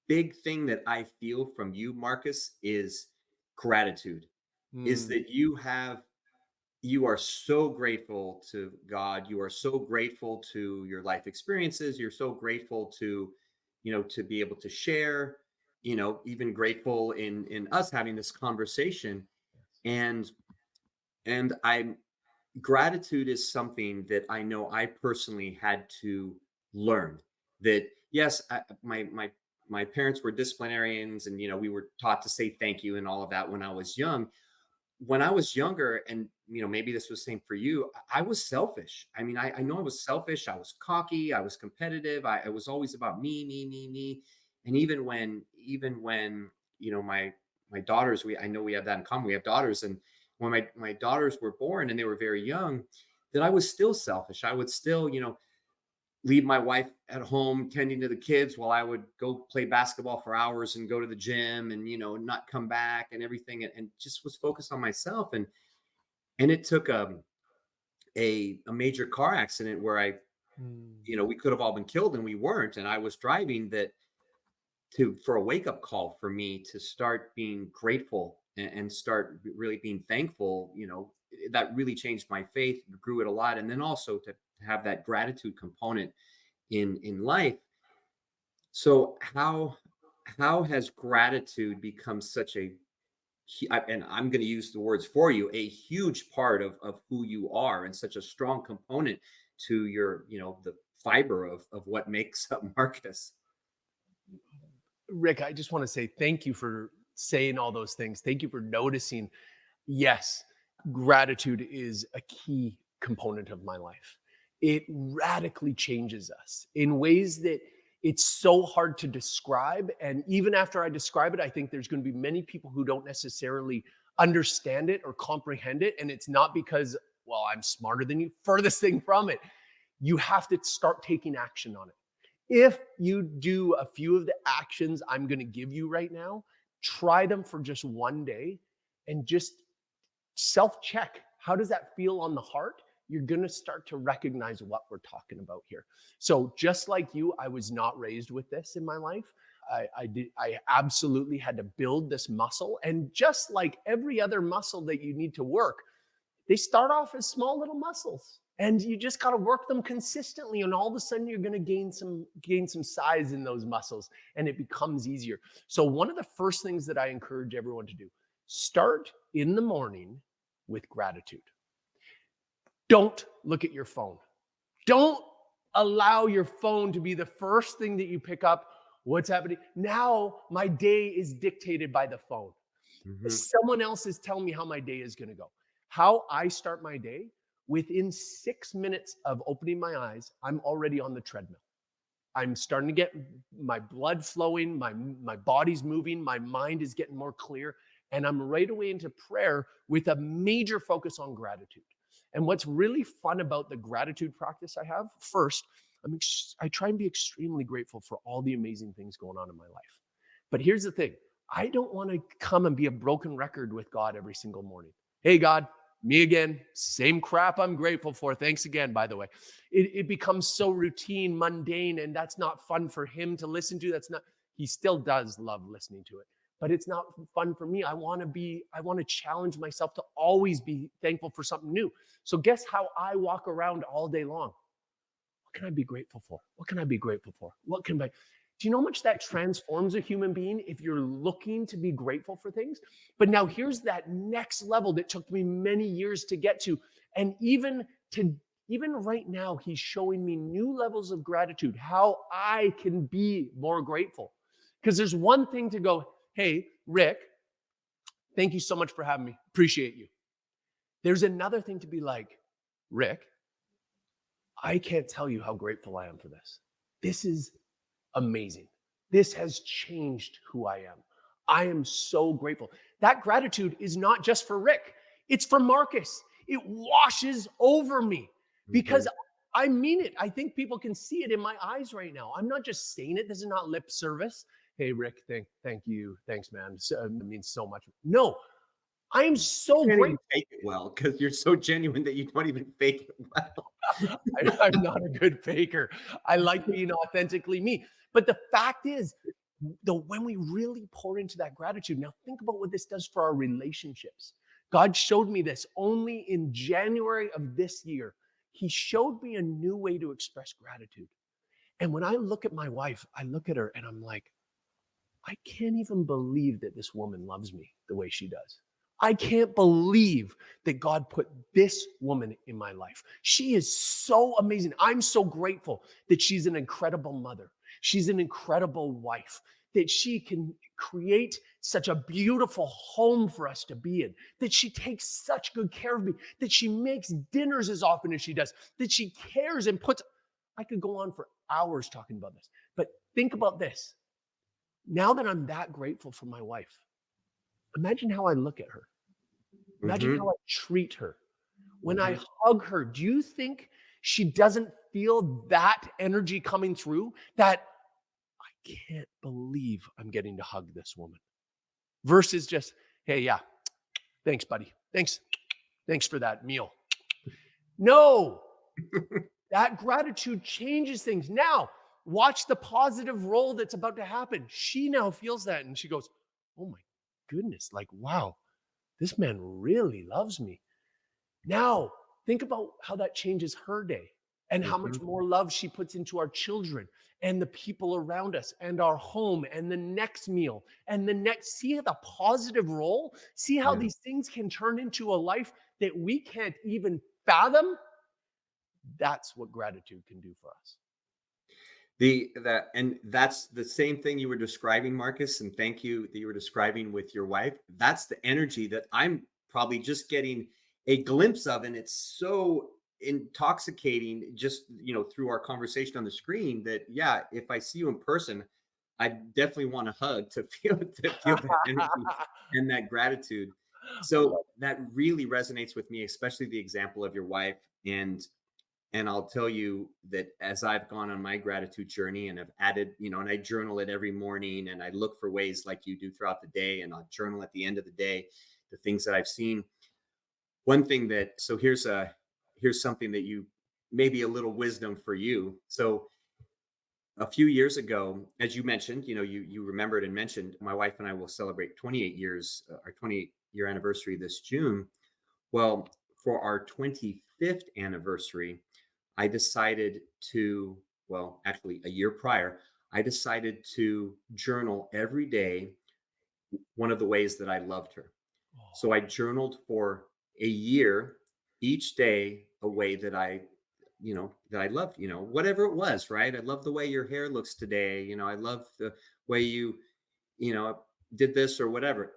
big thing that I feel from you, Markus, is gratitude. Is that you are so grateful to God, you are so grateful to your life experiences, you're so grateful to to be able to share, even grateful in us having this conversation. And I'm gratitude is something that I know I personally had to learn. That yes, my parents were disciplinarians, and we were taught to say thank you and all of that when I was young. When I was younger, and maybe this was the same for you, I was selfish. I mean, I know I was selfish. I was cocky. I was competitive. I was always about me. And even when my daughters, I know we have that in common. We have daughters, and when my daughters were born and they were very young, that I was still selfish. I would still leave my wife at home tending to the kids while I would go play basketball for hours and go to the gym and not come back and everything, and just was focused on myself. And it took a major car accident where we could have all been killed, and we weren't, and I was driving, that for a wake-up call for me to start being grateful and start really being thankful. That really changed my faith, grew it a lot. And then also to have that gratitude component in life. So how has gratitude become such and I'm going to use the words for you, a huge part of who you are, and such a strong component to your the fiber of what makes up Markus? Rick, I just want to say thank you for saying all those things. Thank you for noticing. Yes, gratitude is a key component of my life. It radically changes us in ways that it's so hard to describe. And even after I describe it, I think there's going to be many people who don't necessarily understand it or comprehend it. And it's not because, well, I'm smarter than you. Furthest thing from it. You have to start taking action on it. If you do a few of the actions I'm going to give you right now, try them for just one day and just self-check. How does that feel on the heart? You're going to start to recognize what we're talking about here. So just like you, I was not raised with this in my life. I absolutely had to build this muscle. And just like every other muscle that you need to work, they start off as small little muscles. And you just got to work them consistently. And all of a sudden you're going to gain some size in those muscles, and it becomes easier. So one of the first things that I encourage everyone to do, start in the morning with gratitude. Don't look at your phone. Don't allow your phone to be the first thing that you pick up. What's happening? Now my day is dictated by the phone. Mm-hmm. Someone else is telling me how my day is going to go. How I start my day, within 6 minutes of opening my eyes, I'm already on the treadmill. I'm starting to get my blood flowing, my body's moving, my mind is getting more clear, and I'm right away into prayer with a major focus on gratitude. And what's really fun about the gratitude practice I have, first, I try and be extremely grateful for all the amazing things going on in my life. But here's the thing. I don't want to come and be a broken record with God every single morning. Hey, God, me again, same crap I'm grateful for. Thanks again, by the way. It becomes so routine, mundane, and that's not fun for him to listen to. He still does love listening to it, but it's not fun for me. I want to challenge myself to always be thankful for something new. So guess how I walk around all day long? what can I be grateful for? What can I be grateful for? What can I? Do you know how much that transforms a human being if you're looking to be grateful for things? But now here's that next level that took me many years to get to. And even right now, he's showing me new levels of gratitude, how I can be more grateful. Because there's one thing to go, hey, Rick, thank you so much for having me. Appreciate you. There's another thing to be like, Rick, I can't tell you how grateful I am for this. This is amazing. This has changed who I am. I am so grateful. That gratitude is not just for Rick, it's for Markus. It washes over me because I mean it. I think people can see it in my eyes right now. I'm not just saying it. This is not lip service. Hey, Rick, thank you. Thanks, man. It means so much. No, I am so You can't even grateful. fake it well because you're so genuine that you don't even fake it well. I'm not a good faker. I like being authentically me. But the fact is, when we really pour into that gratitude, now think about what this does for our relationships. God showed me this only in January of this year. He showed me a new way to express gratitude. And when I look at my wife, I look at her and I'm like, I can't even believe that this woman loves me the way she does. I can't believe that God put this woman in my life. She is so amazing. I'm so grateful that she's an incredible mother. She's an incredible wife, that she can create such a beautiful home for us to be in, that she takes such good care of me, that she makes dinners as often as she does, that she cares and puts. I could go on for hours talking about this, but think about this. Now that I'm that grateful for my wife, imagine how I look at her. Imagine how I treat her. When I hug her, do you think she doesn't feel that energy coming through? That I can't believe I'm getting to hug this woman. Versus just, hey, yeah, thanks, buddy. Thanks for that meal. No, that gratitude changes things. Now, watch the positive role that's about to happen. She now feels that and she goes, oh my goodness, like, wow, this man really loves me. Now, think about how that changes her day and how much more love she puts into our children and the people around us and our home and the next meal and the next. See the positive role? See how these things can turn into a life that we can't even fathom? That's what gratitude can do for us. And that's the same thing you were describing, Markus, and thank you that you were describing with your wife. That's the energy that I'm probably just getting a glimpse of, and it's so intoxicating just through our conversation on the screen that if I see you in person, I definitely want a hug to feel that energy and that gratitude. So that really resonates with me, especially the example of your wife. And I'll tell you that as I've gone on my gratitude journey and I've added, and I journal it every morning and I look for ways like you do throughout the day, and I'll journal at the end of the day, the things that I've seen. One thing so here's something that you, maybe a little wisdom for you. So a few years ago, as you mentioned, you remembered and mentioned, my wife and I will celebrate 28 years, our 28-year anniversary this June. Well, for our 25th anniversary, I decided actually a year prior, I decided to journal every day one of the ways that I loved her. So I journaled for a year, each day, a way that I loved, whatever it was, right? I love the way your hair looks today. I love the way you did this or whatever,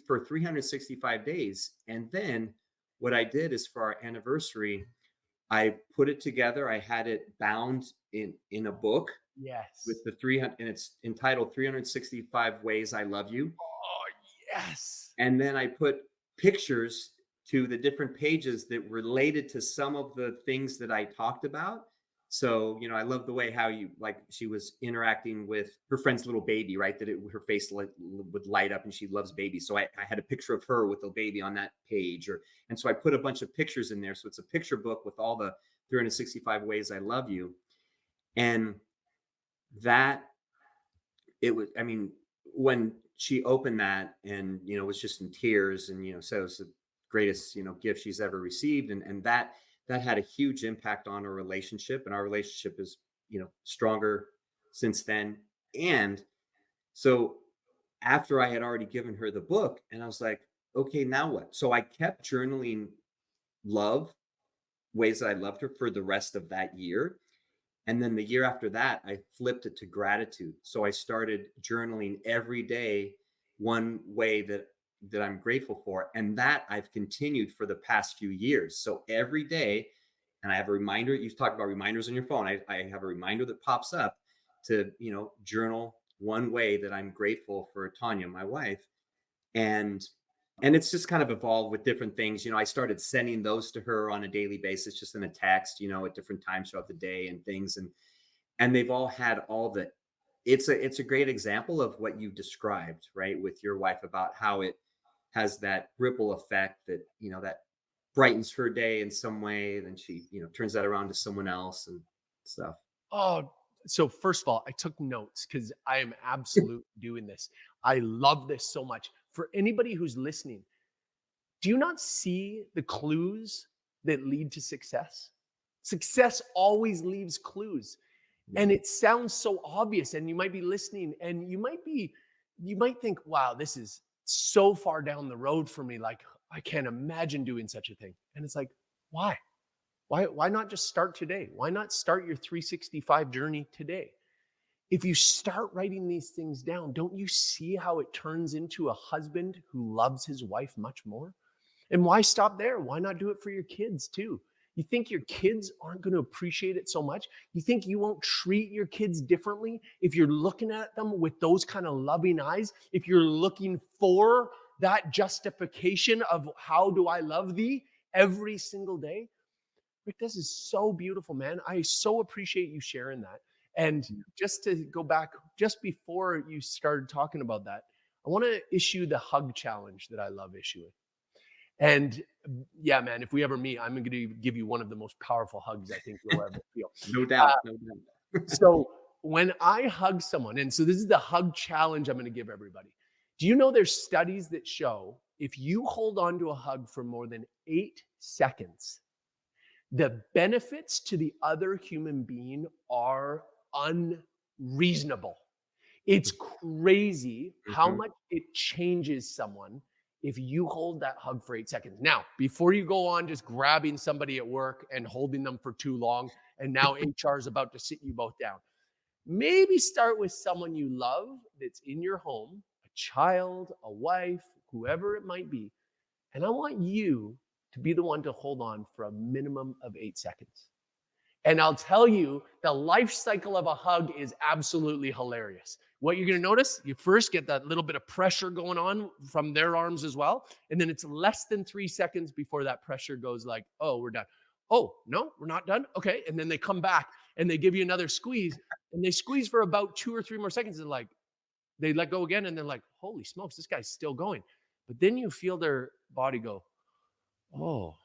for 365 days. And then what I did is for our anniversary, I put it together. I had it bound in a book Yes. with the 300, and it's entitled 365 Ways I Love You. Oh, yes. And then I put pictures to the different pages that related to some of the things that I talked about. So, I love the way how she was interacting with her friend's little baby, right? Her face would light up and she loves babies. So I had a picture of her with a baby on that page, and so I put a bunch of pictures in there. So it's a picture book with all the 365 ways I love you. And when she opened that and, was just in tears and, said it was the greatest, gift she's ever received. And that that had a huge impact on our relationship, and our relationship is, stronger since then. And so after I had already given her the book, and I was like, okay, now what? So I kept journaling love, ways that I loved her for the rest of that year. And then the year after that, I flipped it to gratitude. So I started journaling every day one way that I'm grateful for. And that I've continued for the past few years. So every day, and I have a reminder. You've talked about reminders on your phone. I have a reminder that pops up to, journal one way that I'm grateful for Tanya, my wife. And it's just kind of evolved with different things. I started sending those to her on a daily basis, just in a text, at different times throughout the day and things. And they've all had all the, it's a great example of what you described, right, with your wife, about how it has that ripple effect that, that brightens her day in some way. Then she, turns that around to someone else and stuff. Oh, so first of all, I took notes because I am absolute doing this. I love this so much. For anybody who's listening, do you not see the clues that lead to success? Success always leaves clues. And it sounds so obvious, and you might be listening and you might think, wow, this is so far down the road for me. Like, I can't imagine doing such a thing. And it's like, why? Why not just start today? Why not start your 365 journey today? If you start writing these things down, don't you see how it turns into a husband who loves his wife much more? And why stop there? Why not do it for your kids too? You think your kids aren't going to appreciate it so much? You think you won't treat your kids differently if you're looking at them with those kind of loving eyes? If you're looking for that justification of how do I love thee every single day? Rick, this is so beautiful, man. I so appreciate you sharing that. And just to go back, just before you started talking about that, I want to issue the hug challenge that I love issuing. And yeah, man, if we ever meet, I'm going to give you one of the most powerful hugs I think you'll ever feel. No doubt. No doubt. So when I hug someone, and so this is the hug challenge I'm going to give everybody. Do you know there's studies that show if you hold on to a hug for more than 8 seconds, the benefits to the other human being are unreasonable. It's crazy how much it changes someone if you hold that hug for 8 seconds. Now, before you go on just grabbing somebody at work and holding them for too long, and now HR is about to sit you both down, maybe start with someone you love that's in your home, a child, a wife, whoever it might be. And I want you to be the one to hold on for a minimum of 8 seconds. And I'll tell you, the life cycle of a hug is absolutely hilarious. What you're going to notice, you first get that little bit of pressure going on from their arms as well. And then it's less than 3 seconds before that pressure goes like, oh, we're done. Oh, no, we're not done. Okay. And then they come back and they give you another squeeze. And they squeeze for about 2 or 3 more seconds. And they let go again. And they're like, holy smokes, this guy's still going. But then you feel their body go, oh,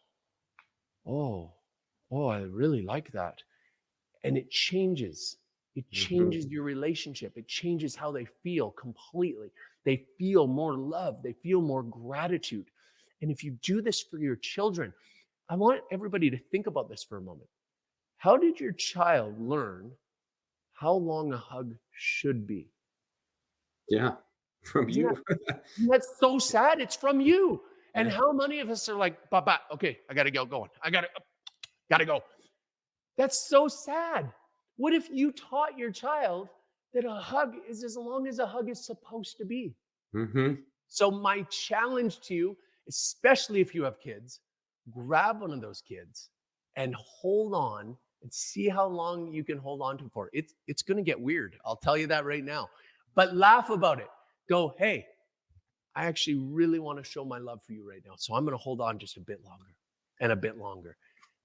oh, oh, I really like that. And it changes. It changes your relationship. It changes how they feel completely. They feel more love. They feel more gratitude. And if you do this for your children, I want everybody to think about this for a moment. How did your child learn how long a hug should be? Yeah. From Isn't you. That's so sad. It's from you. And how many of us are like, Baba, okay, I got to get going. I got to go. That's so sad. What if you taught your child that a hug is as long as a hug is supposed to be? So my challenge to you, especially if you have kids, grab one of those kids and hold on and see how long you can hold on to for. It's going to get weird. I'll tell you that right now. But laugh about it. Go, hey, I actually really want to show my love for you right now. So I'm going to hold on just a bit longer and a bit longer.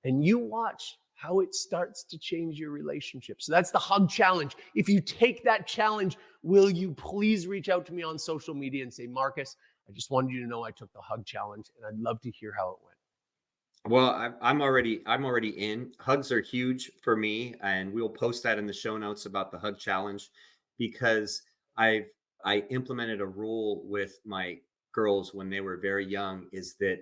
And you watch how it starts to change your relationship. So that's the hug challenge. If you take that challenge, will you please reach out to me on social media and say, Markus, I just wanted you to know I took the hug challenge, and I'd love to hear how it went. Well, I'm already in. Hugs are huge for me, and we'll post that in the show notes about the hug challenge, because I implemented a rule with my girls when they were very young, is that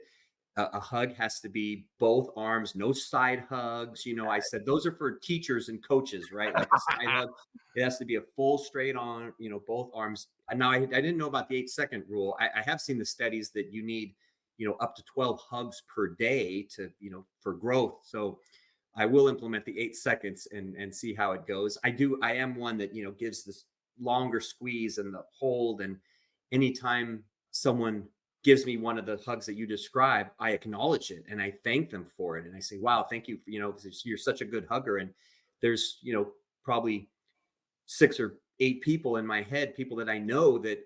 a hug has to be both arms, no side hugs. I said those are for teachers and coaches, right? Like a side hug, it has to be a full straight on, both arms. And now I didn't know about the 8-second rule. I have seen the studies that you need, up to 12 hugs per day to, for growth. So I will implement the 8 seconds and see how it goes. I am one that, gives this longer squeeze and the hold. And anytime someone gives me one of the hugs that you describe, I acknowledge it and I thank them for it. And I say, wow, thank you, because you're such a good hugger. And there's, probably 6 or 8 people in my head, people that I know that,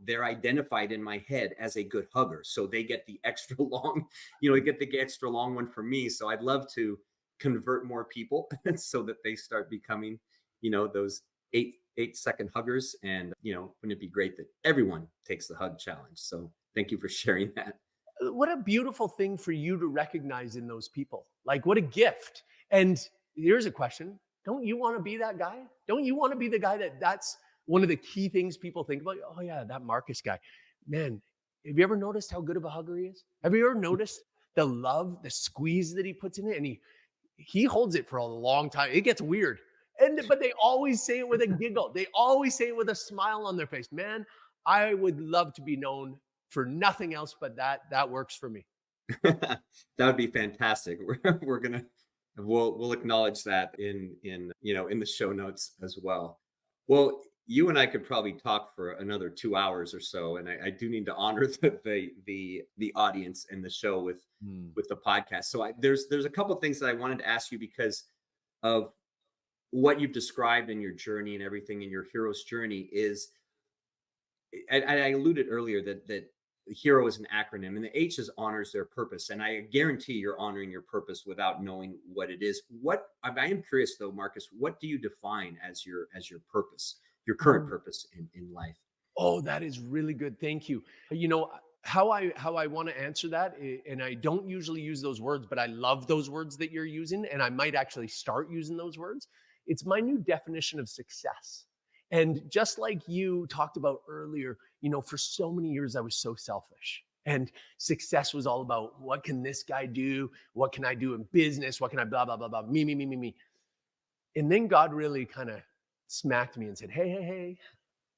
they're identified in my head as a good hugger. So they get the extra long, get the extra long one from me. So I'd love to convert more people so that they start becoming, those 8-second huggers. And, wouldn't it be great that everyone takes the hug challenge? So thank you for sharing that. What a beautiful thing for you to recognize in those people. Like, what a gift. And here's a question. Don't you want to be that guy? Don't you want to be the guy that's one of the key things people think about? Oh yeah, that Markus guy. Man, have you ever noticed how good of a hugger he is? Have you ever noticed the love, the squeeze that he puts in it? And he holds it for a long time. It gets weird. But they always say it with a giggle. They always say it with a smile on their face. Man, I would love to be known for nothing else but that. That works for me. That would be fantastic. We'll acknowledge that in the show notes as well. Well, you and I could probably talk for another 2 hours or so, and I do need to honor the audience and the show with the podcast. So there's a couple of things that I wanted to ask you because of what you've described in your journey and everything in your hero's journey is. I alluded earlier that HERO is an acronym, and the H is honors their purpose. And I guarantee you're honoring your purpose without knowing what it is. I am curious though, Markus, what do you define as your purpose, your current purpose in life? Oh, that is really good. Thank you. How I want to answer that, and I don't usually use those words, but I love those words that you're using, and I might actually start using those words. It's my new definition of success. And just like you talked about earlier, for so many years, I was so selfish. And success was all about what can this guy do? What can I do in business? What can I blah, blah, blah, blah, me, me, me, me, me. And then God really kind of smacked me and said, hey,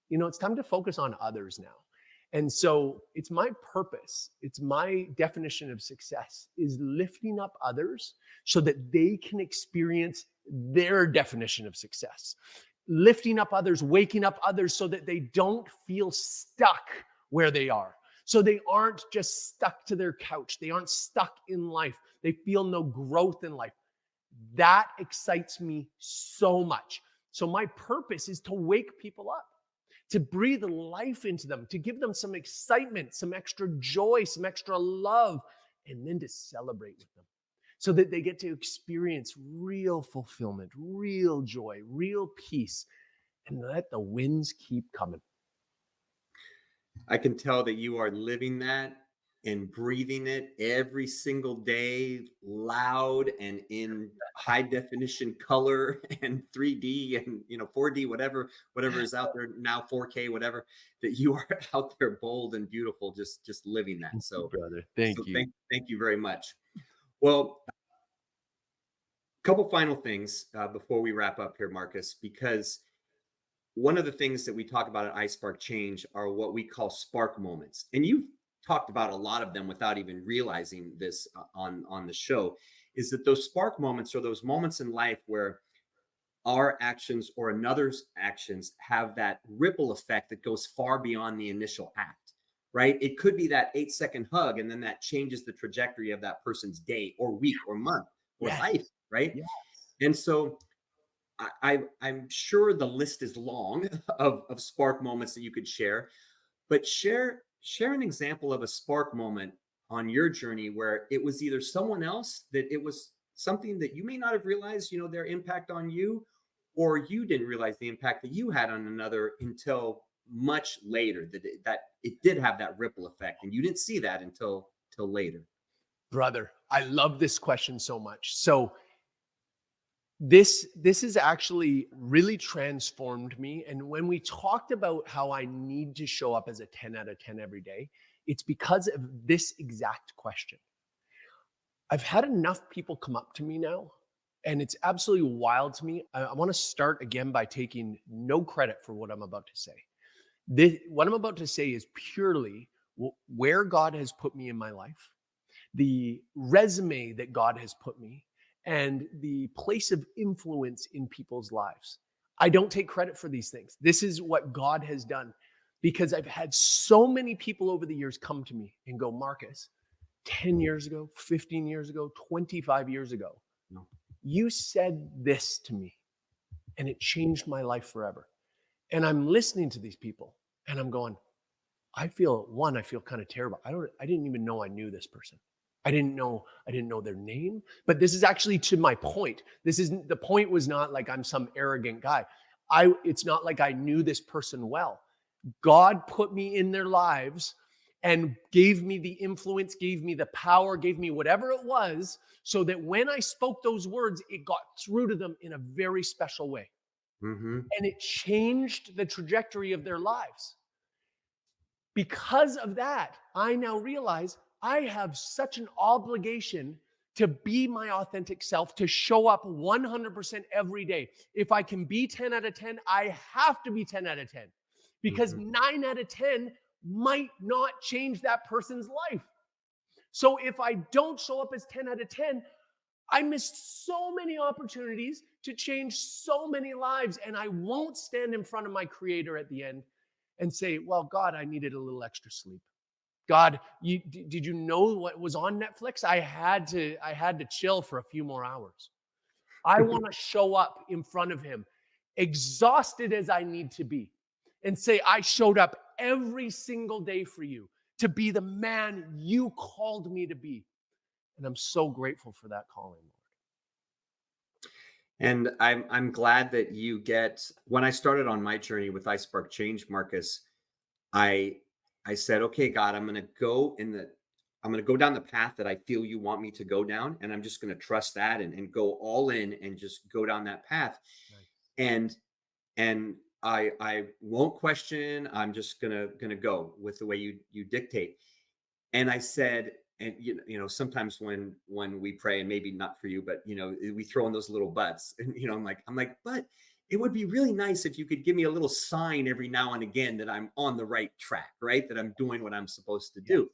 it's time to focus on others now. And so it's my purpose. It's my definition of success is lifting up others so that they can experience their definition of success. Lifting up others, waking up others so that they don't feel stuck where they are. So they aren't just stuck to their couch. They aren't stuck in life. They feel no growth in life. That excites me so much. So my purpose is to wake people up, to breathe life into them, to give them some excitement, some extra joy, some extra love, and then to celebrate with them, so that they get to experience real fulfillment, real joy, real peace, and let the wins keep coming. I can tell that you are living that and breathing it every single day, loud and in high definition color and 3D and 4D, whatever is out there now, 4K, whatever, that you are out there bold and beautiful, just living that. So, brother, thank you. Thank you very much. Well, couple final things before we wrap up here, Markus, because one of the things that we talk about at iSpark Change are what we call spark moments. And you've talked about a lot of them without even realizing this on the show, is that those spark moments are those moments in life where our actions or another's actions have that ripple effect that goes far beyond the initial act, right? It could be that 8-second hug, and then that changes the trajectory of that person's day or week or month or life, right? Yes. And so I'm sure the list is long of spark moments that you could share, but share an example of a spark moment on your journey where it was either someone else, that it was something that you may not have realized, their impact on you, or you didn't realize the impact that you had on another until much later, that it did have that ripple effect and you didn't see that until later. Brother, I love this question so much. So this has actually really transformed me. And when we talked about how I need to show up as a 10 out of 10 every day, it's because of this exact question. I've had enough people come up to me now, and it's absolutely wild to me. I want to start again by taking no credit for what I'm about to say. What I'm about to say is purely where God has put me in my life, the resume that God has put me, and the place of influence in people's lives. I don't take credit for these things. This is what God has done because I've had so many people over the years come to me and go, Markus, 10 years ago, 15 years ago, 25 years ago, No. you said this to me and it changed my life forever. And I'm listening to these people and I'm going, I feel kind of terrible. I didn't even know I knew this person. I didn't know their name, but this is actually to my point. The point was not like I'm some arrogant guy. It's not like I knew this person well. God put me in their lives and gave me the influence, gave me the power, gave me whatever it was, so that when I spoke those words, it got through to them in a very special way. Mm-hmm. And it changed the trajectory of their lives. Because of that, I now realize I have such an obligation to be my authentic self, to show up 100% every day. If I can be 10 out of 10, I have to be 10 out of 10 because Mm-hmm. 9 out of 10 might not change that person's life. So if I don't show up as 10 out of 10, I missed so many opportunities to change so many lives, and I won't stand in front of my creator at the end and say, well, God, I needed a little extra sleep. God, did you know what was on Netflix? I had to chill for a few more hours. I want to show up in front of him, exhausted as I need to be, and say, I showed up every single day for you to be the man you called me to be. And I'm so grateful for that calling. And I'm glad that you get. When I started on my journey with I Spark Change, Markus, I I said, okay, God, I'm gonna go down the path that I feel you want me to go down, and I'm just gonna trust that and go all in and just go down that path. Nice. And and I won't question. I'm just gonna go with the way you dictate. And I said, and sometimes when we pray, and maybe not for you, but we throw in those little buts, and I'm like, but it would be really nice if you could give me a little sign every now and again that I'm on the right track, right? That I'm doing what I'm supposed to Yeah. do.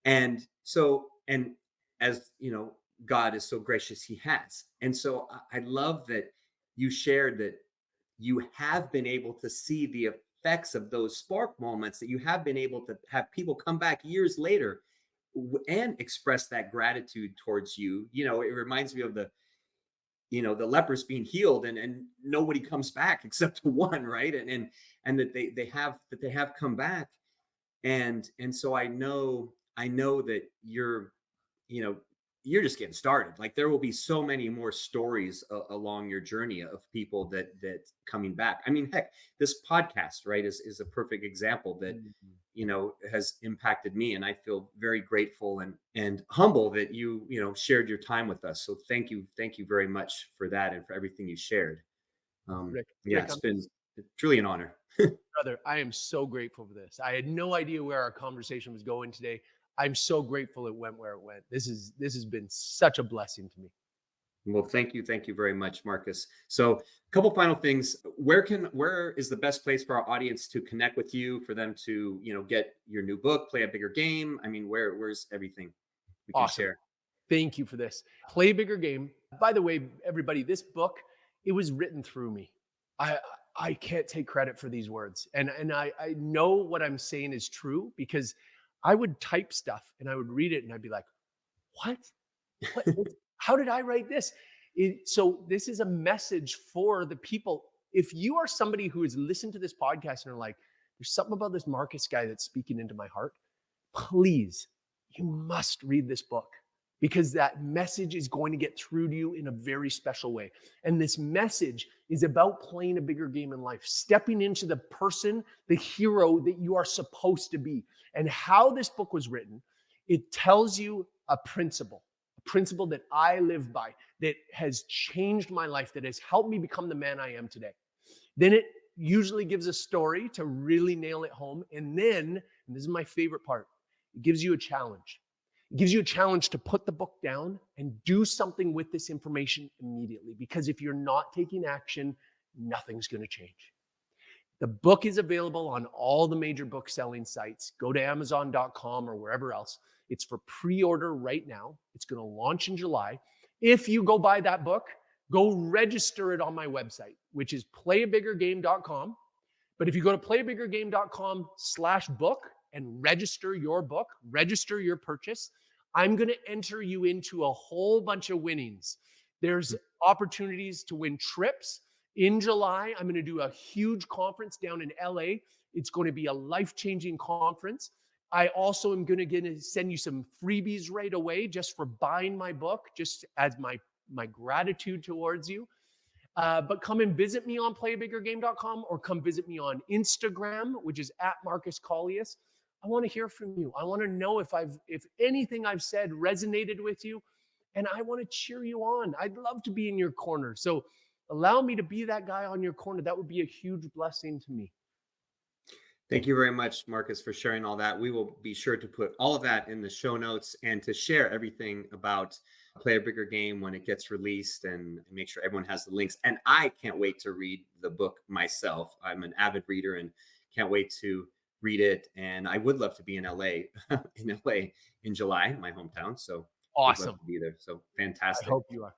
And so, and as God is so gracious, He has. And so I love that you shared that you have been able to see the effects of those spark moments, that you have been able to have people come back years later and express that gratitude towards you. It reminds me of the lepers being healed, and nobody comes back except one, right? And that they have come back. And so I know that you know you're just getting started. Like, there will be so many more stories along your journey of people that coming back. I mean, heck, this podcast, right, is a perfect example that Mhm. has impacted me, and I feel very grateful and humble that you shared your time with us. So thank you very much for that and for everything you shared. Yeah, Rick, it's been truly an honor. brother, I am so grateful for this. I had no idea where our conversation was going today. I'm so grateful it went where it went. This has been such a blessing to me. Well, thank you very much, Markus. So, a couple final things. Where is the best place for our audience to connect with you, for them to get your new book, Play a Bigger Game? I mean, where's everything we can Awesome. share? Thank you for this. Play a bigger game. By the way, everybody, this book, it was written through me. I I can't take credit for these words. And I know what I'm saying is true because I would type stuff and I would read it and I'd be like, what? How did I write this? So this is a message for the people. If you are somebody who has listened to this podcast and are like, there's something about this Markus guy that's speaking into my heart, please, you must read this book because that message is going to get through to you in a very special way. And this message is about playing a bigger game in life, stepping into the person, the hero that you are supposed to be. And how this book was written, it tells you a principle that I live by, that has changed my life, that has helped me become the man I am today. Then it usually gives a story to really nail it home. And then, and this is my favorite part, it gives you a challenge. It gives you a challenge to put the book down and do something with this information immediately. Because if you're not taking action, nothing's going to change. The book is available on all the major book selling sites. Go to Amazon.com or wherever else. It's for pre-order right now. It's going to launch in July. If you go buy that book, go register it on my website, which is playabiggergame.com. But if you go to playabiggergame.com/book and register your book, register your purchase, I'm going to enter you into a whole bunch of winnings. There's opportunities to win trips. In July, I'm going to do a huge conference down in LA. It's going to be a life-changing conference. I also am going to send you some freebies right away just for buying my book, just as my gratitude towards you. But come and visit me on playabiggergame.com or come visit me on Instagram, which is @Markus Kaulius. I want to hear from you. I want to know if anything I've said resonated with you, and I want to cheer you on. I'd love to be in your corner. So allow me to be that guy on your corner. That would be a huge blessing to me. Thank you very much, Markus, for sharing all that. We will be sure to put all of that in the show notes and to share everything about Play a Bigger Game when it gets released and make sure everyone has the links. And I can't wait to read the book myself. I'm an avid reader and can't wait to read it. And I would love to be in LA, in July, my hometown. So awesome. Would love to be there. So fantastic. I hope you are.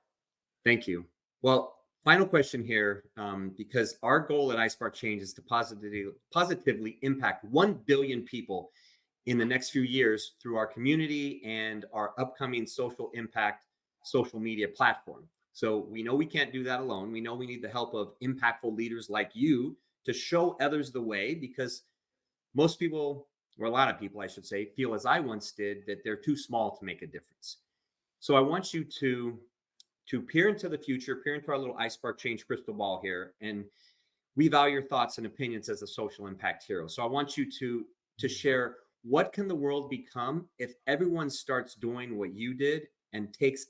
Thank you. Well, final question here, because our goal at iSpark Change is to positively impact 1 billion people in the next few years through our community and our upcoming social impact social media platform. So we know we can't do that alone. We know we need the help of impactful leaders like you to show others the way, because most people, or a lot of people, I should say, feel as I once did, that they're too small to make a difference. So I want you to peer into the future, peer into our little iSpark Change crystal ball here, and we value your thoughts and opinions as a social impact hero. So I want you to share, what can the world become if everyone starts doing what you did and takes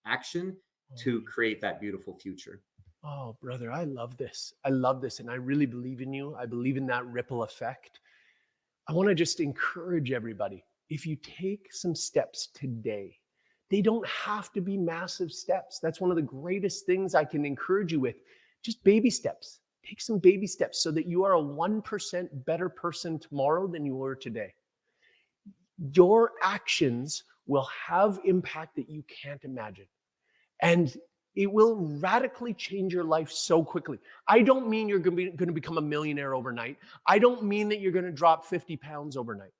action to create that beautiful future? Oh, brother, I love this. I love this. And I really believe in you. I believe in that ripple effect. I want to just encourage everybody. If you take some steps today, they don't have to be massive steps. That's one of the greatest things I can encourage you with. Just baby steps. Take some baby steps so that you are a 1% better person tomorrow than you were today. Your actions will have impact that you can't imagine. And it will radically change your life so quickly. I don't mean you're going to become a millionaire overnight. I don't mean that you're going to drop 50 pounds overnight.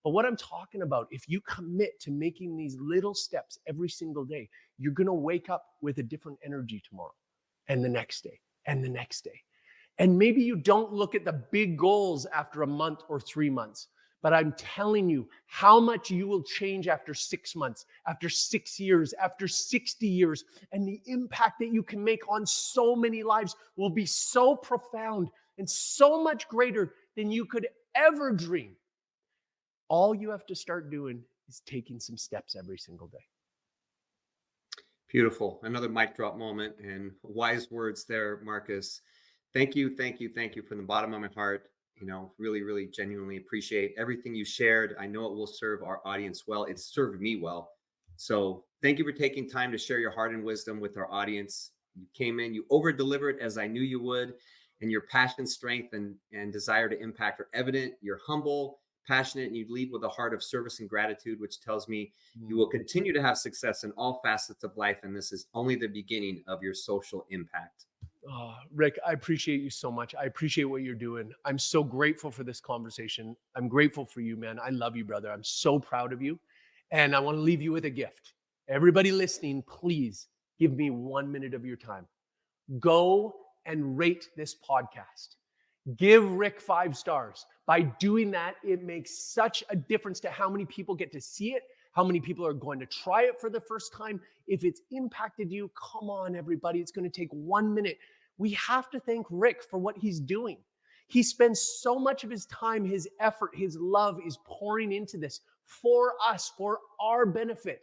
But what I'm talking about, if you commit to making these little steps every single day, you're going to wake up with a different energy tomorrow and the next day and the next day. And maybe you don't look at the big goals after a month or 3 months, but I'm telling you how much you will change after 6 months, after 6 years, after 60 years. And the impact that you can make on so many lives will be so profound and so much greater than you could ever dream. All you have to start doing is taking some steps every single day. Beautiful. Another mic drop moment, and wise words there, Markus. Thank you from the bottom of my heart. Really, really genuinely appreciate everything you shared. I know it will serve our audience well. It's served me well. So thank you for taking time to share your heart and wisdom with our audience. You came in, you over-delivered as I knew you would, and your passion, strength, and desire to impact are evident. You're humble, passionate, and you lead with a heart of service and gratitude, which tells me you will continue to have success in all facets of life. And this is only the beginning of your social impact. Oh, Rick, I appreciate you so much. I appreciate what you're doing. I'm so grateful for this conversation. I'm grateful for you, man. I love you, brother. I'm so proud of you. And I want to leave you with a gift. Everybody listening, please give me 1 minute of your time. Go and rate this podcast. Give Rick 5 stars. By doing that, it makes such a difference to how many people get to see it, how many people are going to try it for the first time. If it's impacted you, come on, everybody. It's going to take 1 minute. We have to thank Rick for what he's doing. He spends so much of his time, his effort, his love is pouring into this for us, for our benefit.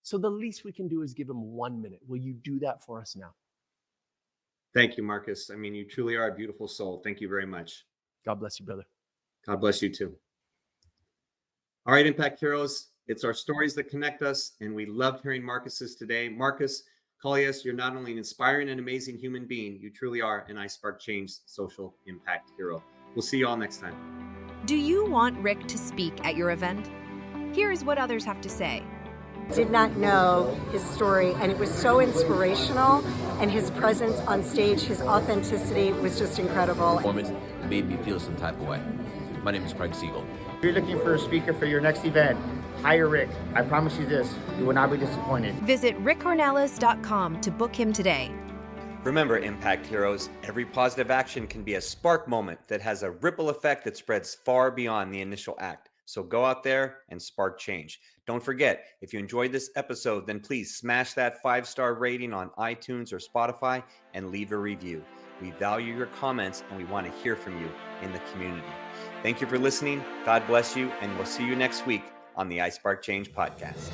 So the least we can do is give him 1 minute. Will you do that for us now? Thank you, Markus. I mean, you truly are a beautiful soul. Thank you very much. God bless you, brother. God bless you too. All right, Impact Heroes. It's our stories that connect us, and we loved hearing Markus's today. Markus Kaulius, you're not only an inspiring and amazing human being, you truly are an iSpark Change social impact hero. We'll see you all next time. Do you want Rick to speak at your event? Here's what others have to say. Did not know his story, and it was so inspirational, and his presence on stage, his authenticity was just incredible. Performance made me feel some type of way. My name is Craig Siegel. If you're looking for a speaker for your next event, hire Rick. I promise you this, you will not be disappointed. Visit rickcornelis.com to book him today. Remember, Impact Heroes, every positive action can be a spark moment that has a ripple effect that spreads far beyond the initial act. So go out there and spark change. Don't forget, if you enjoyed this episode, then please smash that 5-star rating on iTunes or Spotify and leave a review. We value your comments and we want to hear from you in the community. Thank you for listening. God bless you, and we'll see you next week on the iSpark Change podcast.